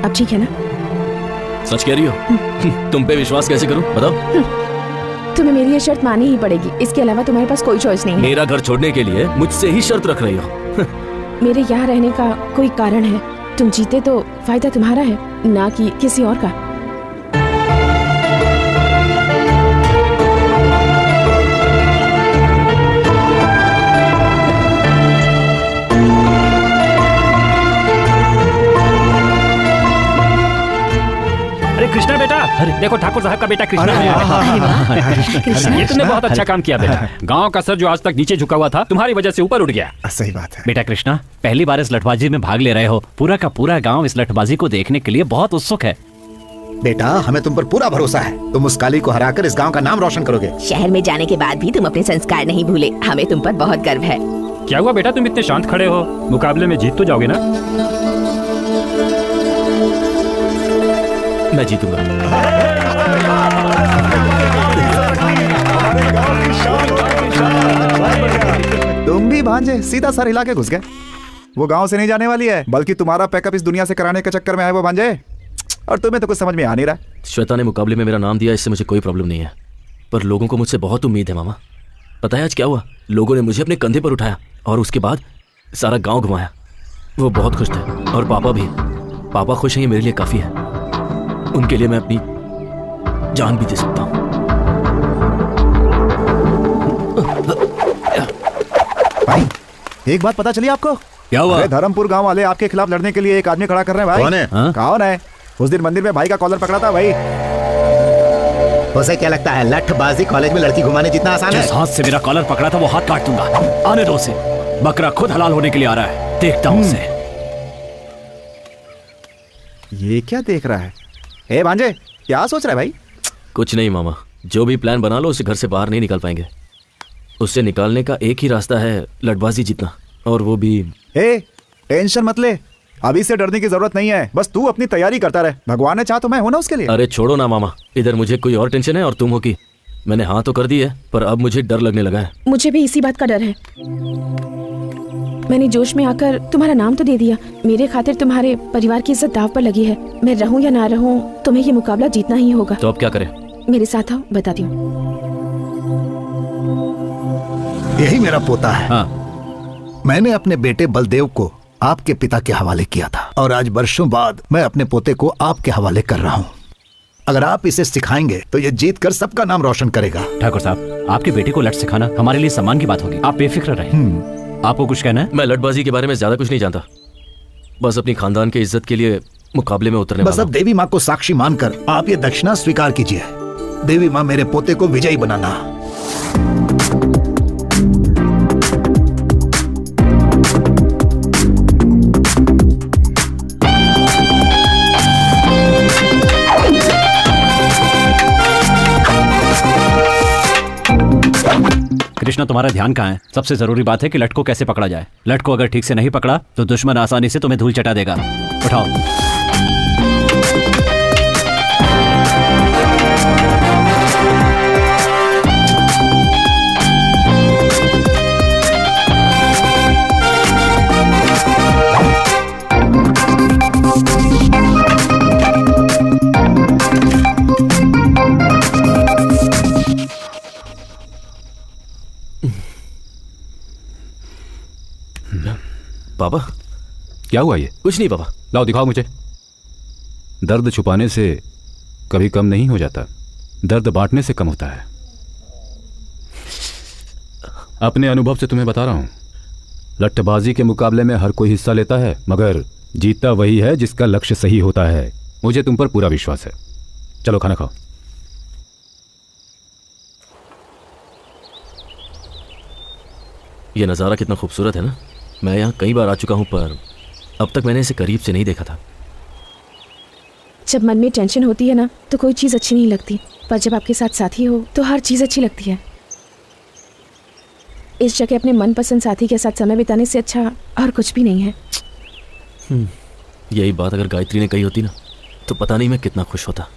अब ठीक है ना? सच कह रही हो? तुम पे विश्वास कैसे करूं, बताओ? तुम्हें मेरी ये शर्त माननी ही पड़ेगी, इसके अलावा तुम्हारे पास कोई चॉइस नहीं है। मेरा घर छोड़ने के लिए मुझसे ही शर्त रख रही हो? मेरे यहाँ रहने का कोई कारण है। तुम जीते तो फायदा तुम्हारा है, ना कि किसी और का। कृष्णा बेटा, देखो ठाकुर साहब का बेटा कृष्णा है। ये तुमने बहुत अच्छा काम किया बेटा। गांव का सर जो आज तक नीचे झुका हुआ था, तुम्हारी वजह से ऊपर उठ गया। सही बात है बेटा कृष्णा, पहली बार इस लठबाजी में भाग ले रहे हो। पूरा का पूरा गांव इस लठबाजी को देखने के लिए बहुत उत्सुक है। बेटा, हमें तुम पर पूरा भरोसा है। तुम उस काली को हराकर इस गांव का नाम रोशन करोगे। शहर में जाने के बाद भी तुम अपने संस्कार नहीं भूले, हमें तुम पर बहुत गर्व है। क्या हुआ बेटा, तुम इतने शांत खड़े हो? मुकाबले में जीत तो जाओगे ना? मैं जीतूंगा। तुम भी भांजे सीधा सर हिला के घुस गए। वो गांव से नहीं जाने वाली है, बल्कि तुम्हारा पैकअप इस दुनिया से कराने के चक्कर में है वो भांजे। और तुम्हें तो कुछ समझ में आ नहीं रहा। श्वेता ने मुकाबले में मेरा नाम दिया, इससे मुझे कोई प्रॉब्लम नहीं है, पर लोगों को मुझसे बहुत उम्मीद है मामा। पता है आज क्या हुआ? लोगों ने मुझे अपने कंधे पर उठाया और उसके बाद सारा गांव घुमाया। वो बहुत खुश थे और पापा भी। पापा खुश हैं, ये मेरे लिए काफी है। उनके लिए मैं अपनी जान भी दे सकता हूँ। भाई, एक बात पता चली आपको? क्या हुआ? धर्मपुर गांव वाले आपके खिलाफ लड़ने के लिए एक आदमी खड़ा कर रहे हैं भाई। कौन है? कौन है? उस दिन मंदिर में भाई का कॉलर पकड़ा था भाई। उसे क्या लगता है लठबाजी कॉलेज में लड़की घुमाने जितना आसान है? जिस हाथ से मेरा कॉलर पकड़ा था वो हाथ काट दूंगा। आने दो उसे। बकरा खुद हलाल होने के लिए आ रहा है, देखता हूँ उसे। ये क्या देख रहा है? ए भांजे, क्या सोच रहा है भाई? कुछ नहीं मामा, जो भी प्लान बना लो उसे घर से बाहर नहीं निकल पाएंगे। उससे निकालने का एक ही रास्ता है, लठबाजी जीतना, और वो भी। टेंशन मत ले, अभी से डरने की जरूरत नहीं है। बस तू अपनी तैयारी करता रहे, भगवान ने चाहा तो मैं हूं ना उसके लिए। अरे छोड़ो ना मामा, इधर मुझे कोई और टेंशन है और तुम हो कि मैंने हाँ तो कर दी है, पर अब मुझे डर लगने लगा है। मुझे भी इसी बात का डर है। मैंने जोश में आकर तुम्हारा नाम तो दे दिया। मेरे खातिर तुम्हारे परिवार की इज्जत दाव पर लगी है। मैं रहूं या ना रहूं, तुम्हें ये मुकाबला जीतना ही होगा। तो अब क्या करें? मेरे साथ आओ, बताती हूँ। यही मेरा पोता है। हाँ। मैंने अपने बेटे बलदेव को आपके पिता के हवाले किया था और आज वर्षों बाद मैं अपने पोते को आपके हवाले कर रहा हूँ। अगर आप इसे सिखाएंगे तो ये जीत कर सबका नाम रोशन करेगा। ठाकुर साहब, आपके बेटे को लठ सिखाना हमारे लिए सम्मान की बात होगी। आप बेफिक्र रहें। आपको कुछ कहना है? मैं लठबाजी के बारे में ज्यादा कुछ नहीं जानता, बस अपनी खानदान की इज्जत के लिए मुकाबले में उतरने बस अब देवी माँ को साक्षी मानकर आप ये दक्षिणा स्वीकार कीजिए। देवी माँ, मेरे पोते को विजयी बनाना। कृष्णा, तुम्हारा ध्यान कहाँ है? सबसे जरूरी बात है कि लठ को कैसे पकड़ा जाए। लठ को अगर ठीक से नहीं पकड़ा तो दुश्मन आसानी से तुम्हें धूल चटा देगा। उठाओ। पापा, क्या हुआ? ये कुछ नहीं पापा। लाओ दिखाओ मुझे। दर्द छुपाने से कभी कम नहीं हो जाता। दर्द बांटने से कम होता है। अपने अनुभव से तुम्हें बता रहा हूं, लट्ठबाजी के मुकाबले में हर कोई हिस्सा लेता है, मगर जीतता वही है जिसका लक्ष्य सही होता है। मुझे तुम पर पूरा विश्वास है। चलो खाना खाओ। ये नज़ारा कितना खूबसूरत है ना। मैं यहाँ कई बार आ चुका हूँ, पर अब तक मैंने इसे करीब से नहीं देखा था। जब मन में टेंशन होती है ना तो कोई चीज़ अच्छी नहीं लगती, पर जब आपके साथ साथी हो तो हर चीज़ अच्छी लगती है। इस जगह अपने मनपसंद साथी के साथ समय बिताने से अच्छा और कुछ भी नहीं है। यही बात अगर गायत्री ने कही होती ना तो पता नहीं मैं कितना खुश होता,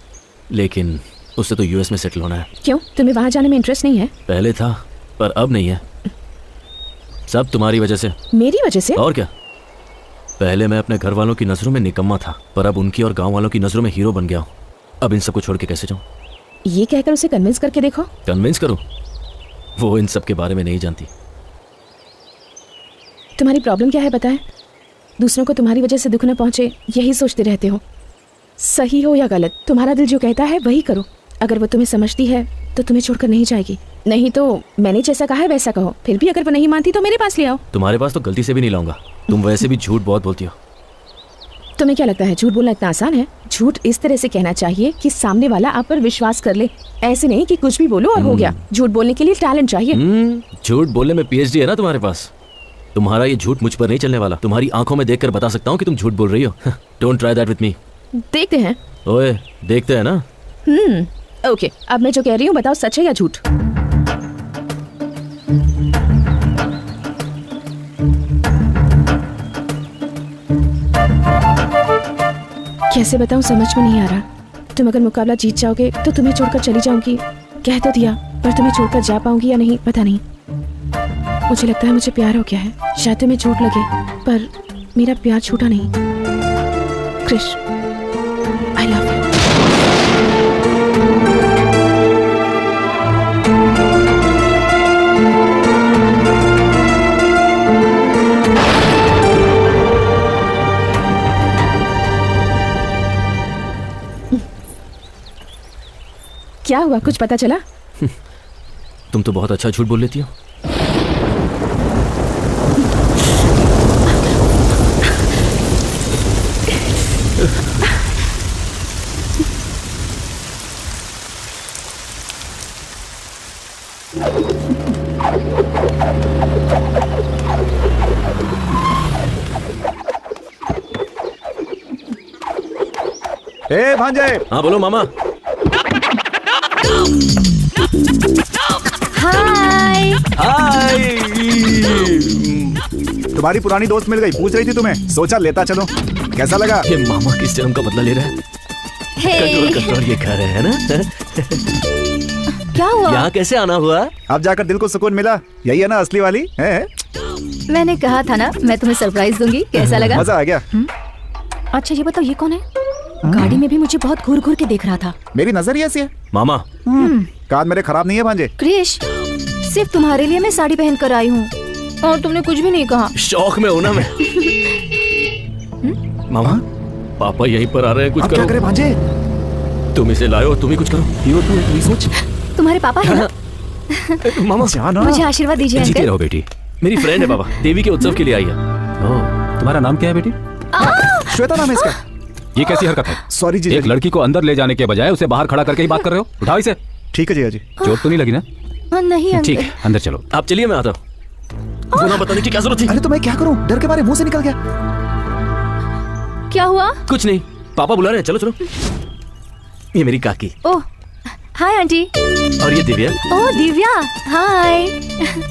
लेकिन उससे तो यूएस में सेटल होना है। क्यों, तुम्हें वहाँ जाने में इंटरेस्ट नहीं है? पहले था पर अब नहीं है। सब तुम्हारी वजह से। मेरी वजह से? और क्या। पहले मैं अपने घर वालों की नजरों में निकम्मा था, पर अब उनकी और गांव वालों की नजरों में हीरो बन गया हूँ। अब इन सबको छोड़ के कैसे जाऊँ? ये कहकर उसे कन्विंस करके देखो। कन्विंस करूँ? वो इन सब के बारे में नहीं जानती। तुम्हारी प्रॉब्लम क्या है बताएं? दूसरों को तुम्हारी वजह से दुख न पहुंचे यही सोचते रहते हो। सही हो या गलत, तुम्हारा दिल जो कहता है वही करो। अगर वो तुम्हें समझती है तो तुम्हें छोड़कर नहीं जाएगी, नहीं तो मैंने जैसा कहा है वैसा कहो। फिर भी अगर वो नहीं मानती तो मेरे पास ले आओ। तुम्हारे पास तो गलती से भी नहीं लाऊंगा। तुम वैसे भी झूठ बहुत बोलती हो। तुम्हें क्या लगता है झूठ बोलना इतना आसान है? झूठ इस तरह से कहना चाहिए कि सामने वाला आप पर विश्वास कर ले, ऐसे नहीं कि कुछ भी बोलो और हो गया। झूठ बोलने के लिए टैलेंट चाहिए। झूठ बोलने में पीएचडी है ना तुम्हारे पास। तुम्हारा ये झूठ मुझ पर नहीं चलने वाला। तुम्हारी आंखों में देखकर बता सकता हूँ कि तुम झूठ बोल रही हो। Don't try that with me. देखते हैं। ओए देखते हैं ना। ओके, अब मैं जो कह रही हूँ बताओ, सच है या झूठ? कैसे बताऊं, समझ में नहीं आ रहा। तुम अगर मुकाबला जीत जाओगे तो तुम्हें छोड़कर चली जाऊंगी, कह तो दिया, पर तुम्हें छोड़कर जा पाऊंगी या नहीं पता नहीं। मुझे लगता है मुझे प्यार हो गया है। शायद तुम्हें झूठ लगे, पर मेरा प्यार छूटा नहीं। Krish, I love you. क्या हुआ, कुछ पता चला? तुम तो बहुत अच्छा झूठ बोल लेती हो। ए भांजे। हाँ बोलो मामा। हाय। हाय। तुम्हारी पुरानी दोस्त मिल गई, पूछ रही थी तुम्हें, सोचा लेता चलो। कैसा लगा? ये मामा किस जन्म का बदला ले रहा है। कंट्रोल कंट्रोल, ये घर है ना। क्या हुआ? यहाँ कैसे आना हुआ? अब जाकर दिल को सुकून मिला। यही है ना असली वाली है? मैंने कहा था ना मैं तुम्हें सरप्राइज दूंगी। कैसा लगा? मजा आ गया। अच्छा ये बताओ, ये कौन है? गाड़ी में भी मुझे बहुत घूर घूर के देख रहा था। मेरी नजर ही ऐसी है। मामा कान मेरे खराब नहीं है भांजे। क्रिश, सिर्फ तुम्हारे लिए मैं साड़ी पहन कर आई हूँ और तुमने कुछ भी नहीं कहा। शौक में हूँ ना मैं। मामा पापा यहीं पर आ रहे हैं, कुछ करो। क्या करे भांजे? तुम इसे लाओ, तुम ही कुछ करो। तू ही सोच। तुम्हारे पापा है ना? मामा मुझे आशीर्वाद दीजिए अंकल। जीते रहो बेटी। मेरी फ्रेंड है बाबा, देवी के उत्सव के लिए आई है। तुम्हारा नाम क्या है बेटी? श्वेता नाम है इसका। ये कैसी हरकत है? सॉरी जी। एक लड़की को अंदर ले जाने के बजाय उसे बाहर खड़ा करके ही बात कर रहे हो। उठाओ इसे। ठीक है जी। चोट तो नहीं लगी ना? नहीं अंकल। ठीक है, अंदर चलो। आप चलिए, मैं आता हूँ। गुनाह बताने की क्या जरूरत थी? अरे तो मैं क्या करूं, डर के मारे मुंह से निकल गया। क्या हुआ? कुछ नहीं, पापा बुला रहे हैं। चलो चलो। ये मेरी काकी। ओह हाय आंटी। और ये दिव्या। ओह दिव्या, हाय।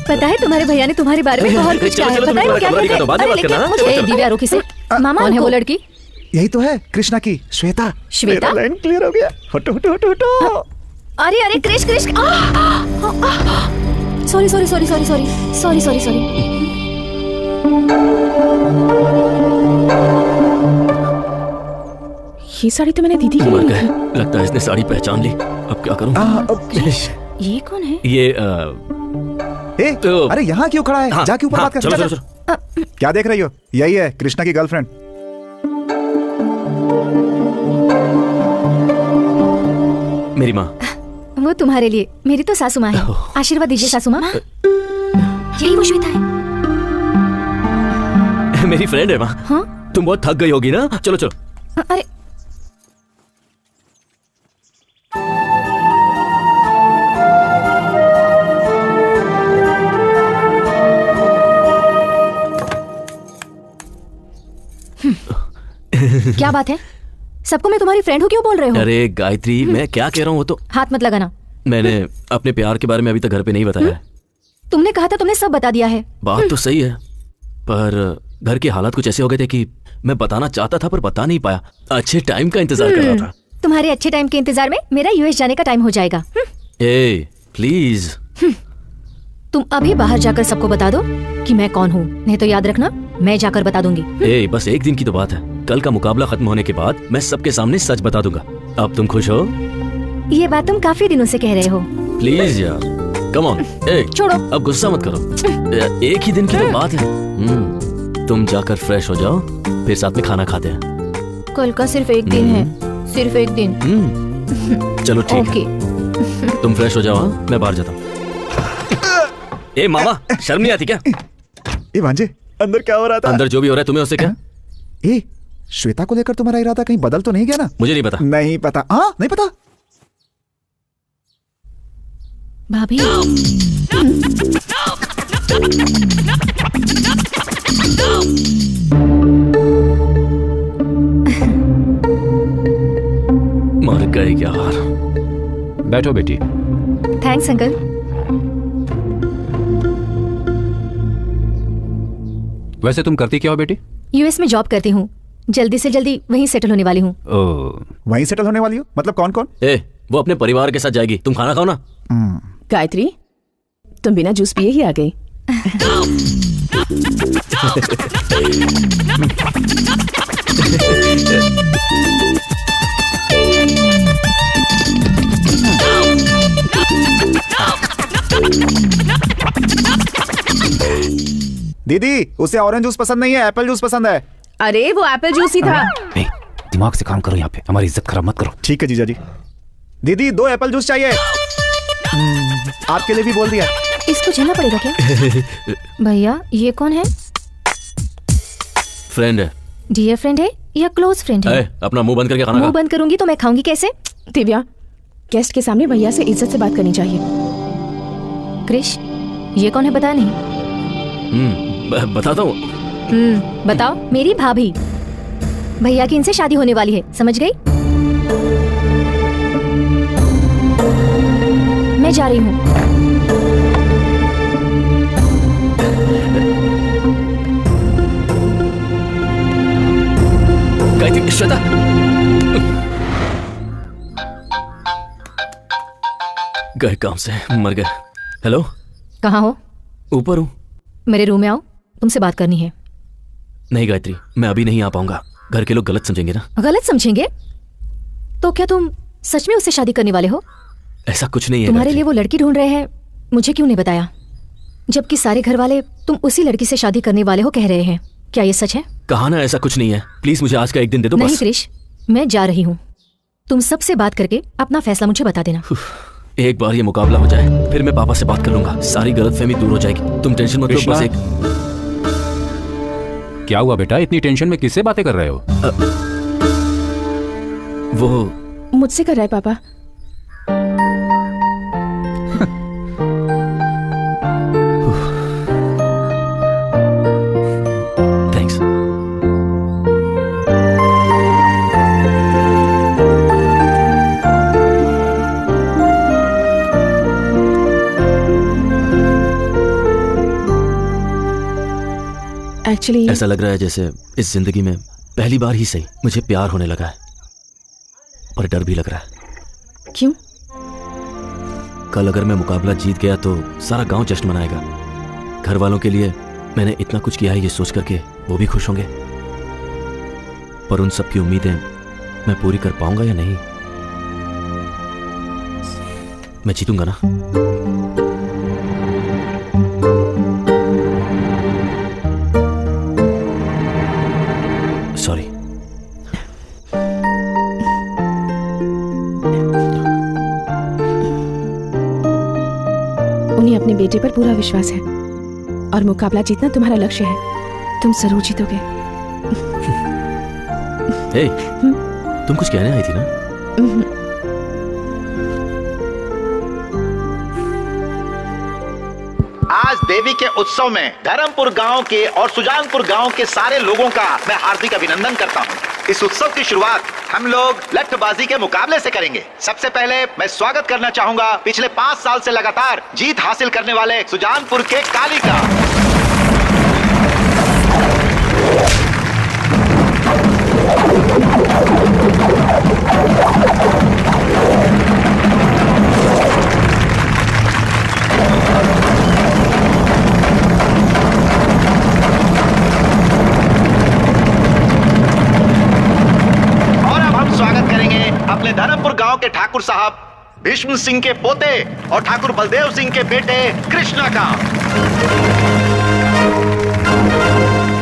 पता है तुम्हारे भैया ने तुम्हारे बारे में बहुत कुछ कहा है। पता है वो क्या कहते हैं? ए दिव्या रुक इसे। मामा कौन है वो लड़की? यही तो है, कृष्णा की श्वेता। श्वेता? लाइन क्लियर हो गया। हटो हटो हटो हटो। अरे अरे Krish Krish. Sorry sorry sorry sorry sorry sorry sorry sorry. ये साड़ी तो मैंने दीदी की मर गए, लगता है इसने साड़ी पहचान ली। अब क्या करूं? ये कौन है? ये अरे यहाँ क्यों खड़ा है? हाँ, जाके ऊपर बात कर। चलो चलो। क्या देख रही हो? यही है कृष्णा की गर्लफ्रेंड। मेरी माँ। वो तुम्हारे लिए, मेरी तो सासू माँ है। आशीर्वाद दीजिए सासू माँ। यही वो श्वेता है। मेरी फ्रेंड है माँ। हाँ? तुम बहुत थक गई होगी ना, चलो चलो। अरे क्या बात है? सबको मैं तुम्हारी फ्रेंड हूँ क्यों बोल रहे हो? अरे गायत्री, मैं क्या कह रहा हूँ वो तो। हाथ मत लगाना। मैंने अपने प्यार के बारे में अभी तक घर पे नहीं बताया है। तुमने कहा था तुमने सब बता दिया है। बात तो सही है, पर घर के हालात कुछ ऐसे हो गए थे कि मैं बताना चाहता था पर बता नहीं पाया। अच्छे टाइम का इंतजार कर रहा था। तुम्हारे अच्छे टाइम के इंतजार में मेरा यूएस जाने का टाइम हो जाएगा। ए प्लीज। तुम अभी बाहर जाकर सबको बता दो कि मैं कौन हूँ, नहीं तो याद रखना मैं जाकर बता दूंगी। ए बस एक दिन की तो बात है, कल का मुकाबला खत्म होने के बाद मैं सबके सामने सच बता दूंगा। अब तुम खुश हो? ये बात तुम काफी दिनों से कह रहे हो। प्लीज यार, कम ऑन। ए छोड़ो, अब गुस्सा मत करो। एक ही दिन की तो बात है। तुम जाकर फ्रेश हो जाओ, फिर साथ में खाना खाते हैं। कल का सिर्फ एक दिन है, सिर्फ एक दिन। चलो ठीक है, तुम फ्रेश हो जाओ। हाँ, मैं बाहर जाता हूँ। ए मामा, शर्म नहीं आती क्या? ए भांजे, अंदर क्या हो रहा था? अंदर जो भी हो रहा है तुम्हें उससे क्या? ए श्वेता को लेकर तुम्हारा इरादा कहीं बदल तो नहीं गया ना? मुझे नहीं पता। नहीं पता? हाँ नहीं पता। भाभी मर गए यार। बैठो बेटी। Thanks uncle. वैसे तुम करती क्या हो बेटी? यूएस में जॉब करती हूँ, जल्दी से जल्दी वहीं सेटल होने वाली हूँ। वहीं सेटल होने वाली हो? मतलब कौन कौन? ए वो अपने परिवार के साथ जाएगी, तुम खाना खाओ ना। गायत्री, तुम बिना जूस पिए ही आ गई। दीदी, उसे ऑरेंज जूस पसंद नहीं है, एप्पल जूस पसंद है। अरे वो एप्पल जूस ही था। नहीं, दिमाग से काम करो, यहाँ पे हमारी इज्जत खराब मत करो। ठीक है जीजा जी। दीदी 2 एप्पल जूस चाहिए। आपके लिए भी बोल दिया। इसको झेलना पड़ेगा क्या? भैया ये कौन है? फ्रेंड है। डियर फ्रेंड है या क्लोज फ्रेंड है? अपना मुंह बंद करके खाना खा। मुंह बंद करूंगी तो मैं खाऊंगी कैसे? दिव्या, गेस्ट के सामने भैया से इज्जत से बात करनी चाहिए। क्रिश, ये कौन है बताया नहीं? बताता हूँ। बताओ। मेरी भाभी। भैया की इनसे शादी होने वाली है, समझ गई? मैं जा रही हूँ। गायत्री, श्वेता। गए काम से, मर गए। हेलो, कहाँ हो? ऊपर हूँ। मेरे रूम में आओ, तुमसे बात करनी है। नहीं गायत्री, मैं अभी नहीं आ पाऊंगा, घर के लोग गलत समझेंगे ना। गलत समझेंगे? तो क्या तुम सच में उससे शादी करने वाले हो? ऐसा कुछ नहीं है। तुम्हारे लिए वो लड़की ढूंढ रहे हैं, मुझे क्यों नहीं बताया? जबकि सारे घर वाले तुम उसी लड़की से शादी करने वाले हो कह रहे हैं। क्या ये सच है? कहा ना ऐसा कुछ नहीं है। प्लीज मुझे आज का एक दिन दे दो। नहीं क्रिश, मैं जा रही हूँ। तुम सबसे बात करके अपना फैसला मुझे बता देना। एक बार ये मुकाबला हो जाए, फिर मैं पापा से बात कर लूंगा, सारी गलतफहमी दूर हो जाएगी। तुम टेंशन मत लो। बस एक। क्या हुआ बेटा, इतनी टेंशन में किससे बातें कर रहे हो? वो मुझसे कर रहा है पापा। थैंक्स। एक्चुअली ऐसा लग रहा है जैसे इस जिंदगी में पहली बार ही सही मुझे प्यार होने लगा है, पर डर भी लग रहा है। क्यों? कल अगर मैं मुकाबला जीत गया तो सारा गांव जश्न मनाएगा। घर वालों के लिए मैंने इतना कुछ किया है ये सोच करके वो भी खुश होंगे, पर उन सब की उम्मीदें मैं पूरी कर पाऊंगा या नहीं? मैं जीतूंगा ना? सॉरी। अपने बेटे पर पूरा विश्वास है और मुकाबला जीतना तुम्हारा लक्ष्य है। तुम जरूर जीतोगे। हे, तुम कुछ कहने आई थी ना? आज देवी के उत्सव में धर्मपुर गांव के और सुजानपुर गांव के सारे लोगों का मैं हार्दिक अभिनंदन करता हूं। इस उत्सव की शुरुआत हम लोग लठबाजी के मुकाबले से करेंगे। सबसे पहले मैं स्वागत करना चाहूंगा पिछले 5 साल से लगातार जीत हासिल करने वाले सुजानपुर के काली का। अपने धर्मपुर गांव के ठाकुर साहब भीष्म सिंह के पोते और ठाकुर बलदेव सिंह के बेटे कृष्णा का।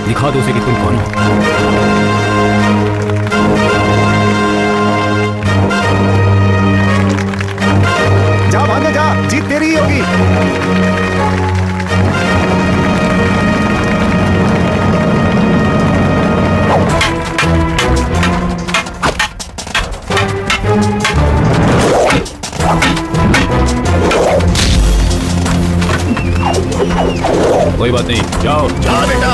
दिखा दो उसे कि तुम कौन हो। जा भागे जा, जीत तेरी ही होगी। कोई बात नहीं, जाओ जा बेटा।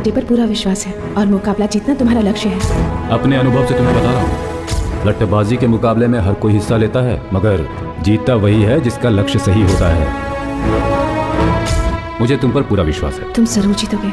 पर पूरा विश्वास है और मुकाबला जीतना तुम्हारा लक्ष्य है। अपने अनुभव से तुम्हें बता रहा हूँ, लट्टेबाजी के मुकाबले में हर कोई हिस्सा लेता है, मगर जीतता वही है जिसका लक्ष्य सही होता है। मुझे तुम पर पूरा विश्वास है। तुम जरूर जीतोगे।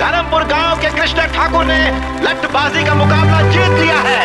धर्मपुर गांव के कृष्ण ठाकुर ने लट्ठबाजी का मुकाबला जीत लिया है।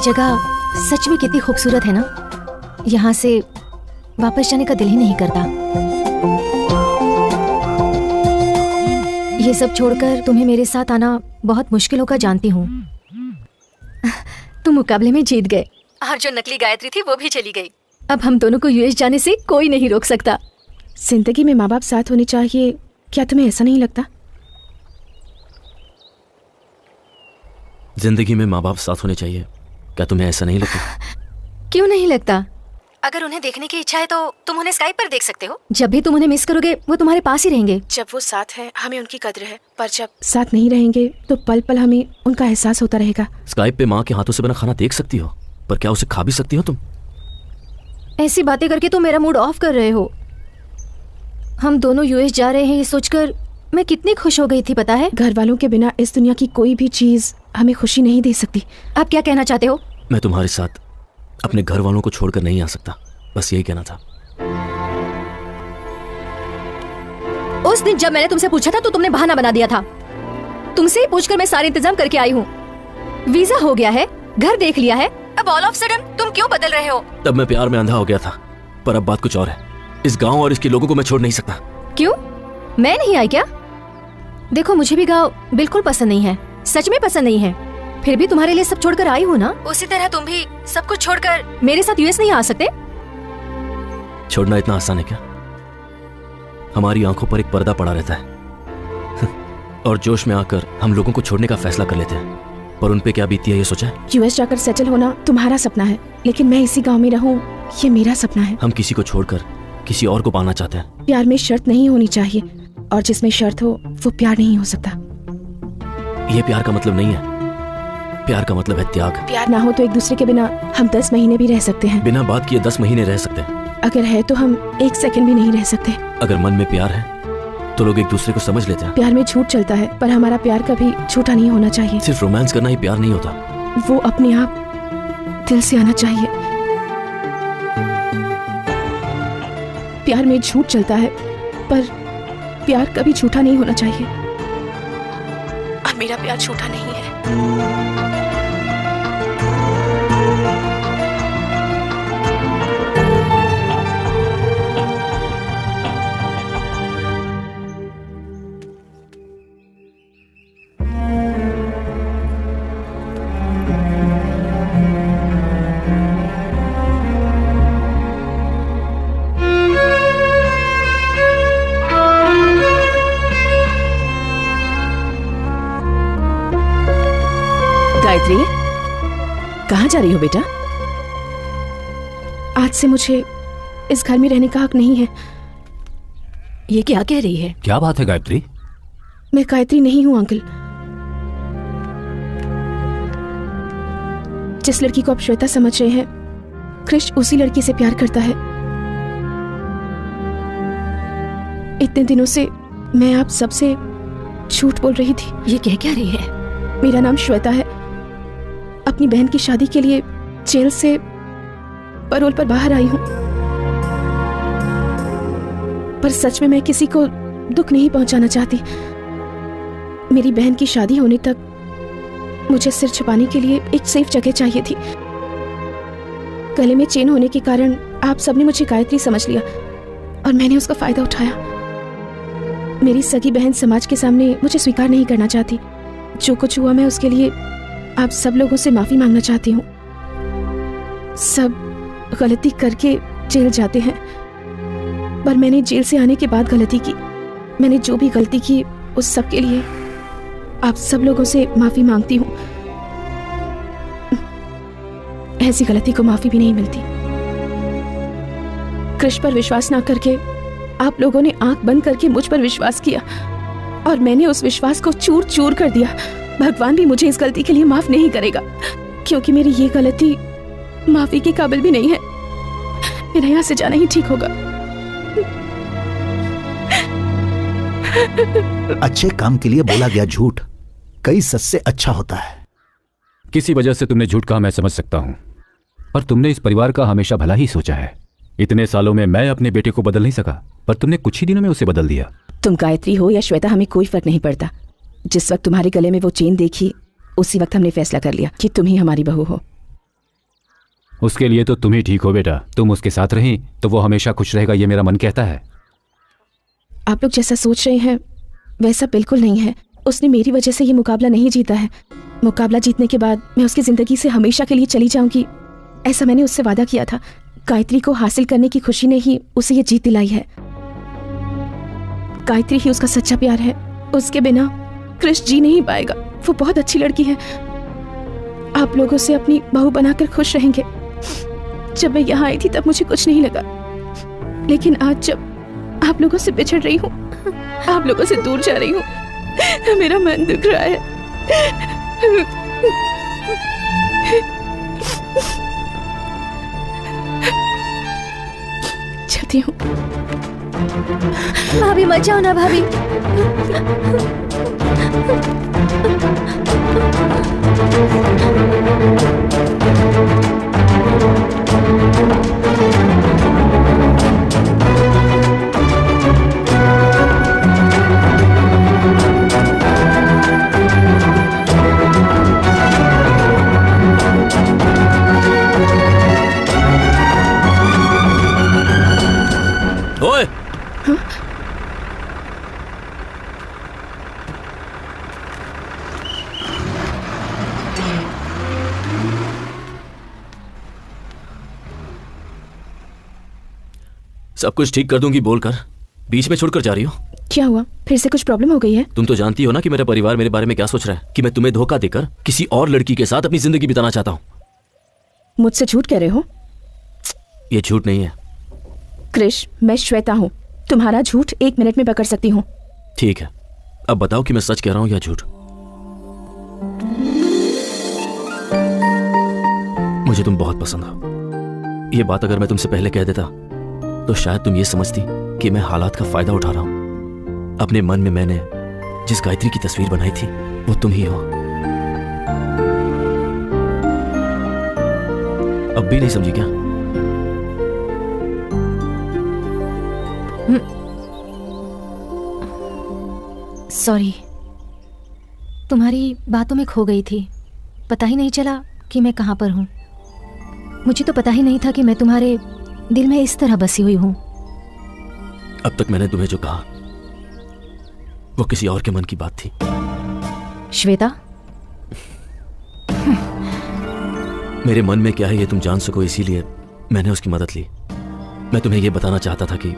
जगह सच में कितनी खूबसूरत है ना। यहाँ से वापस जाने का दिल ही नहीं करता। ये सब छोड़कर तुम्हें मेरे साथ आना बहुत मुश्किल होगा, जानती हूँ। तुम मुकाबले में जीत गए और जो नकली गायत्री थी वो भी चली गई। अब हम दोनों को यूएस जाने से कोई नहीं रोक सकता। जिंदगी में माँ बाप साथ होने चाहिए, क्या तुम्हें ऐसा नहीं लगता? जिंदगी में माँ बाप साथ होने चाहिए, क्या तुम्हें ऐसा नहीं लगता? क्यों नहीं लगता? अगर उन्हें देखने की इच्छा है तो तुम उन्हें स्काइप पर देख सकते हो। जब भी तुम उन्हें मिस करोगे वो तुम्हारे पास ही रहेंगे। जब वो साथ है हमें उनकी कद्र है, पर जब साथ नहीं रहेंगे तो पल पल हमें उनका एहसास होता रहेगा। स्काइप पे माँ के हाथों से बना खाना देख सकती हो, पर क्या उसे खा भी सकती हो तुम? ऐसी बातें करके तुम मेरा मूड ऑफ कर रहे हो। हम दोनों यूएस जा रहे हैं ये सोचकर मैं कितनी खुश हो गई थी, पता है? घर वालों के बिना इस दुनिया की कोई भी चीज हमें खुशी नहीं दे सकती। आप क्या कहना चाहते हो? मैं तुम्हारे साथ अपने घर वालों को छोड़कर नहीं आ सकता, बस यही कहना था। उस दिन जब मैंने तुमसे पूछा था तो तुमने बहाना बना दिया था। तुमसे ही पूछकर मैं सारे इंतजाम करके आई हूँ। वीजा हो गया है, घर देख लिया है, अब ऑल ऑफ सडन तुम क्यों बदल रहे हो? तब मैं प्यार में अंधा हो गया था, पर अब बात कुछ और है। इस गांव और इसके लोगों को मैं छोड़ नहीं सकता। क्यों? मैं नहीं आई क्या? देखो मुझे भी गांव बिल्कुल पसंद नहीं है, सच में पसंद नहीं है। फिर भी तुम्हारे लिए सब छोड़कर आई हूँ ना। उसी तरह तुम भी सब कुछ छोड़कर मेरे साथ यूएस नहीं आ सकते? छोड़ना इतना आसान है क्या? हमारी आंखों पर एक पर्दा पड़ा रहता है और जोश में आकर हम लोगों को छोड़ने का फैसला कर लेते हैं, पर उन पे क्या बीती है ये सोचा है? यूएस जाकर सेटल होना तुम्हारा सपना है, लेकिन मैं इसी गांव में रहूं ये मेरा सपना है। हम किसी को छोड़कर किसी और को पाना चाहते हैं। प्यार में शर्त नहीं होनी चाहिए, और जिसमें शर्त हो वो प्यार नहीं हो सकता। ये प्यार का मतलब नहीं है, प्यार का मतलब है त्याग। प्यार ना हो तो एक दूसरे के बिना हम 10 महीने भी रह सकते हैं। बिना बात किए 10 महीने रह सकते हैं। अगर है तो हम 1 सेकंड भी नहीं रह सकते। अगर मन में प्यार है तो लोग एक दूसरे को समझ लेते हैं। प्यार में झूठ चलता है, पर हमारा प्यार कभी झूठा नहीं होना चाहिए। सिर्फ रोमांस करना ही प्यार नहीं होता, वो अपने आप दिल से आना चाहिए। प्यार में झूठ चलता है, पर प्यार कभी झूठा नहीं होना चाहिए, और मेरा प्यार झूठा नहीं है। गायत्री, कहाँ जा रही हो बेटा? आज से मुझे इस घर में रहने का हक नहीं है। ये क्या कह रही है? क्या बात है गायत्री? मैं गायत्री नहीं हूँ अंकल। जिस लड़की को आप श्वेता समझ रहे हैं, कृष्ण उसी लड़की से प्यार करता है। इतने दिनों से मैं आप सबसे झूठ बोल रही थी। ये कह क्या रही है? मेरा नाम श्वेता है। अपनी बहन की शादी के लिए जेल से परोल पर बाहर आई हूँ, पर सच में मैं किसी को दुख नहीं पहुंचाना चाहती। मेरी बहन की शादी होने तक मुझे सिर छुपाने के लिए एक सेफ जगह चाहिए थी। गले में चेन होने के कारण आप सबने मुझे गायत्री समझ लिया और मैंने उसका फायदा उठाया। मेरी सगी बहन समाज के सामने मुझे स्वीकार नहीं करना चाहती। जो कुछ हुआ मैं उसके लिए आप सब लोगों से माफी मांगना चाहती हूँ। सब गलती करके जेल जाते हैं, पर मैंने जेल से आने के बाद गलती की। मैंने जो भी गलती की उस सब के लिए आप सब लोगों से माफी मांगती हूँ। ऐसी गलती को माफी भी नहीं मिलती। कृष पर विश्वास ना करके आप लोगों ने आंख बंद करके मुझ पर विश्वास किया और मैंने उस विश्वास को चूर चूर कर दिया। भगवान भी मुझे इस गलती के लिए माफ नहीं करेगा, क्योंकि मेरी ये गलती माफी के काबिल भी नहीं है। मेरा यहाँ से जाना ही ठीक होगा। अच्छे काम के लिए बोला गया झूठ कई सच से अच्छा होता है। किसी वजह से तुमने झूठ कहा, मैं समझ सकता हूं, पर तुमने इस परिवार का हमेशा भला ही सोचा है। इतने सालों में मैं अपने बेटे को बदल नहीं सका, पर तुमने कुछ ही दिनों में उसे बदल दिया। तुम गायत्री हो या श्वेता, हमें कोई फर्क नहीं पड़ता। जिस वक्त तुम्हारे गले में वो चेन देखी उसी वक्त हमने फैसला कर लिया कि तुम ही हमारी बहू हो। उसके लिए तो तुम ही ठीक हो बेटा। तुम उसके साथ रही तो वो हमेशा खुश रहेगा, ये मेरा मन कहता है। आप लोग जैसा सोच रहे हैं वैसा बिल्कुल नहीं है। उसने मेरी वजह से ये मुकाबला नहीं जीता है। मुकाबला जीतने के बाद मैं उसकी जिंदगी से हमेशा के लिए चली जाऊंगी, ऐसा मैंने उससे वादा किया था। गायत्री को हासिल करने की खुशी ने ही उसे ये जीत दिलाई है। गायत्री ही उसका सच्चा प्यार है। उसके बिना कृष जी नहीं पाएगा। वो बहुत अच्छी लड़की है। आप लोगों से अपनी बहू बनाकर खुश रहेंगे। जब मैं यहाँ आई थी तब मुझे कुछ नहीं लगा, लेकिन आज जब आप लोगों से बिछड़ रही हूँ, आप लोगों से दूर जा रही हूँ, मेरा मन दुख रहा है। चलती हूँ। भाभी मत जाओ ना भाभी। ओए! सब कुछ ठीक कर दूंगी बोलकर बीच में छोड़कर जा रही हो। क्या हुआ? फिर से कुछ प्रॉब्लम हो गई है? तुम तो जानती हो ना कि मेरा परिवार मेरे बारे में क्या सोच रहा है, कि मैं तुम्हें धोखा देकर किसी और लड़की के साथ अपनी जिंदगी बिताना चाहता हूँ। मुझसे झूठ कह रहे हो? ये झूठ नहीं है कृष, मैं श्वेता हूँ। तुम्हारा झूठ 1 मिनट में पकड़ सकती हूँ। ठीक है, अब बताओ कि मैं सच कह रहा हूँ या झूठ। मुझे तुम बहुत पसंद हो। ये बात अगर मैं तुमसे पहले कह देता तो शायद तुम ये समझती कि मैं हालात का फायदा उठा रहा हूं। अपने मन में मैंने जिस गायत्री की तस्वीर बनाई थी वो तुम ही हो। अब भी नहीं समझी क्या? सॉरी, तुम्हारी बातों में खो गई थी। पता ही नहीं चला कि मैं कहां पर हूं। मुझे तो पता ही नहीं था कि मैं तुम्हारे दिल में इस तरह बसी हुई हूं। अब तक मैंने तुम्हें जो कहा वो किसी और के मन की बात थी। श्वेता, मेरे मन में क्या है ये तुम जान सको, इसीलिए मैंने उसकी मदद ली। मैं तुम्हें ये बताना चाहता था कि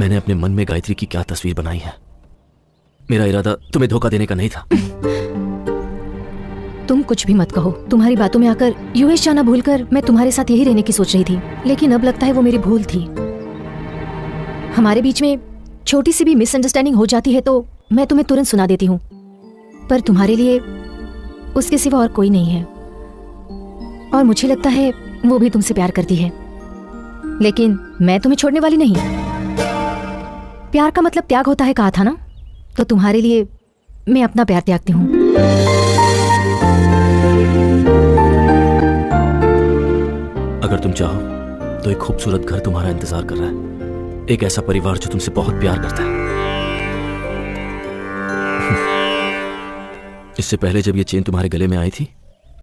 मैंने अपने मन में गायत्री की क्या तस्वीर बनाई है। मेरा इरादा तुम्हें धोखा देने का नहीं था। तुम कुछ भी मत कहो। तुम्हारी बातों में आकर यूएस जाना भूलकर मैं तुम्हारे साथ यही रहने की सोच रही थी, लेकिन अब लगता है वो मेरी भूल थी। हमारे बीच में छोटी सी भी मिसअंडरस्टैंडिंग हो जाती है तो मैं तुम्हें तुरंत सुना देती हूँ, पर तुम्हारे लिए उसके सिवा और कोई नहीं है। और मुझे लगता है वो भी तुमसे प्यार करती है, लेकिन मैं तुम्हें छोड़ने वाली नहीं। प्यार का मतलब त्याग होता है कहा था ना, तो तुम्हारे लिए मैं अपना प्यार त्यागती हूँ। तुम चाहो तो एक खूबसूरत घर तुम्हारा इंतजार कर रहा है, एक ऐसा परिवार जो तुमसे बहुत प्यार करता है। इससे पहले जब ये चेन तुम्हारे गले में आई थी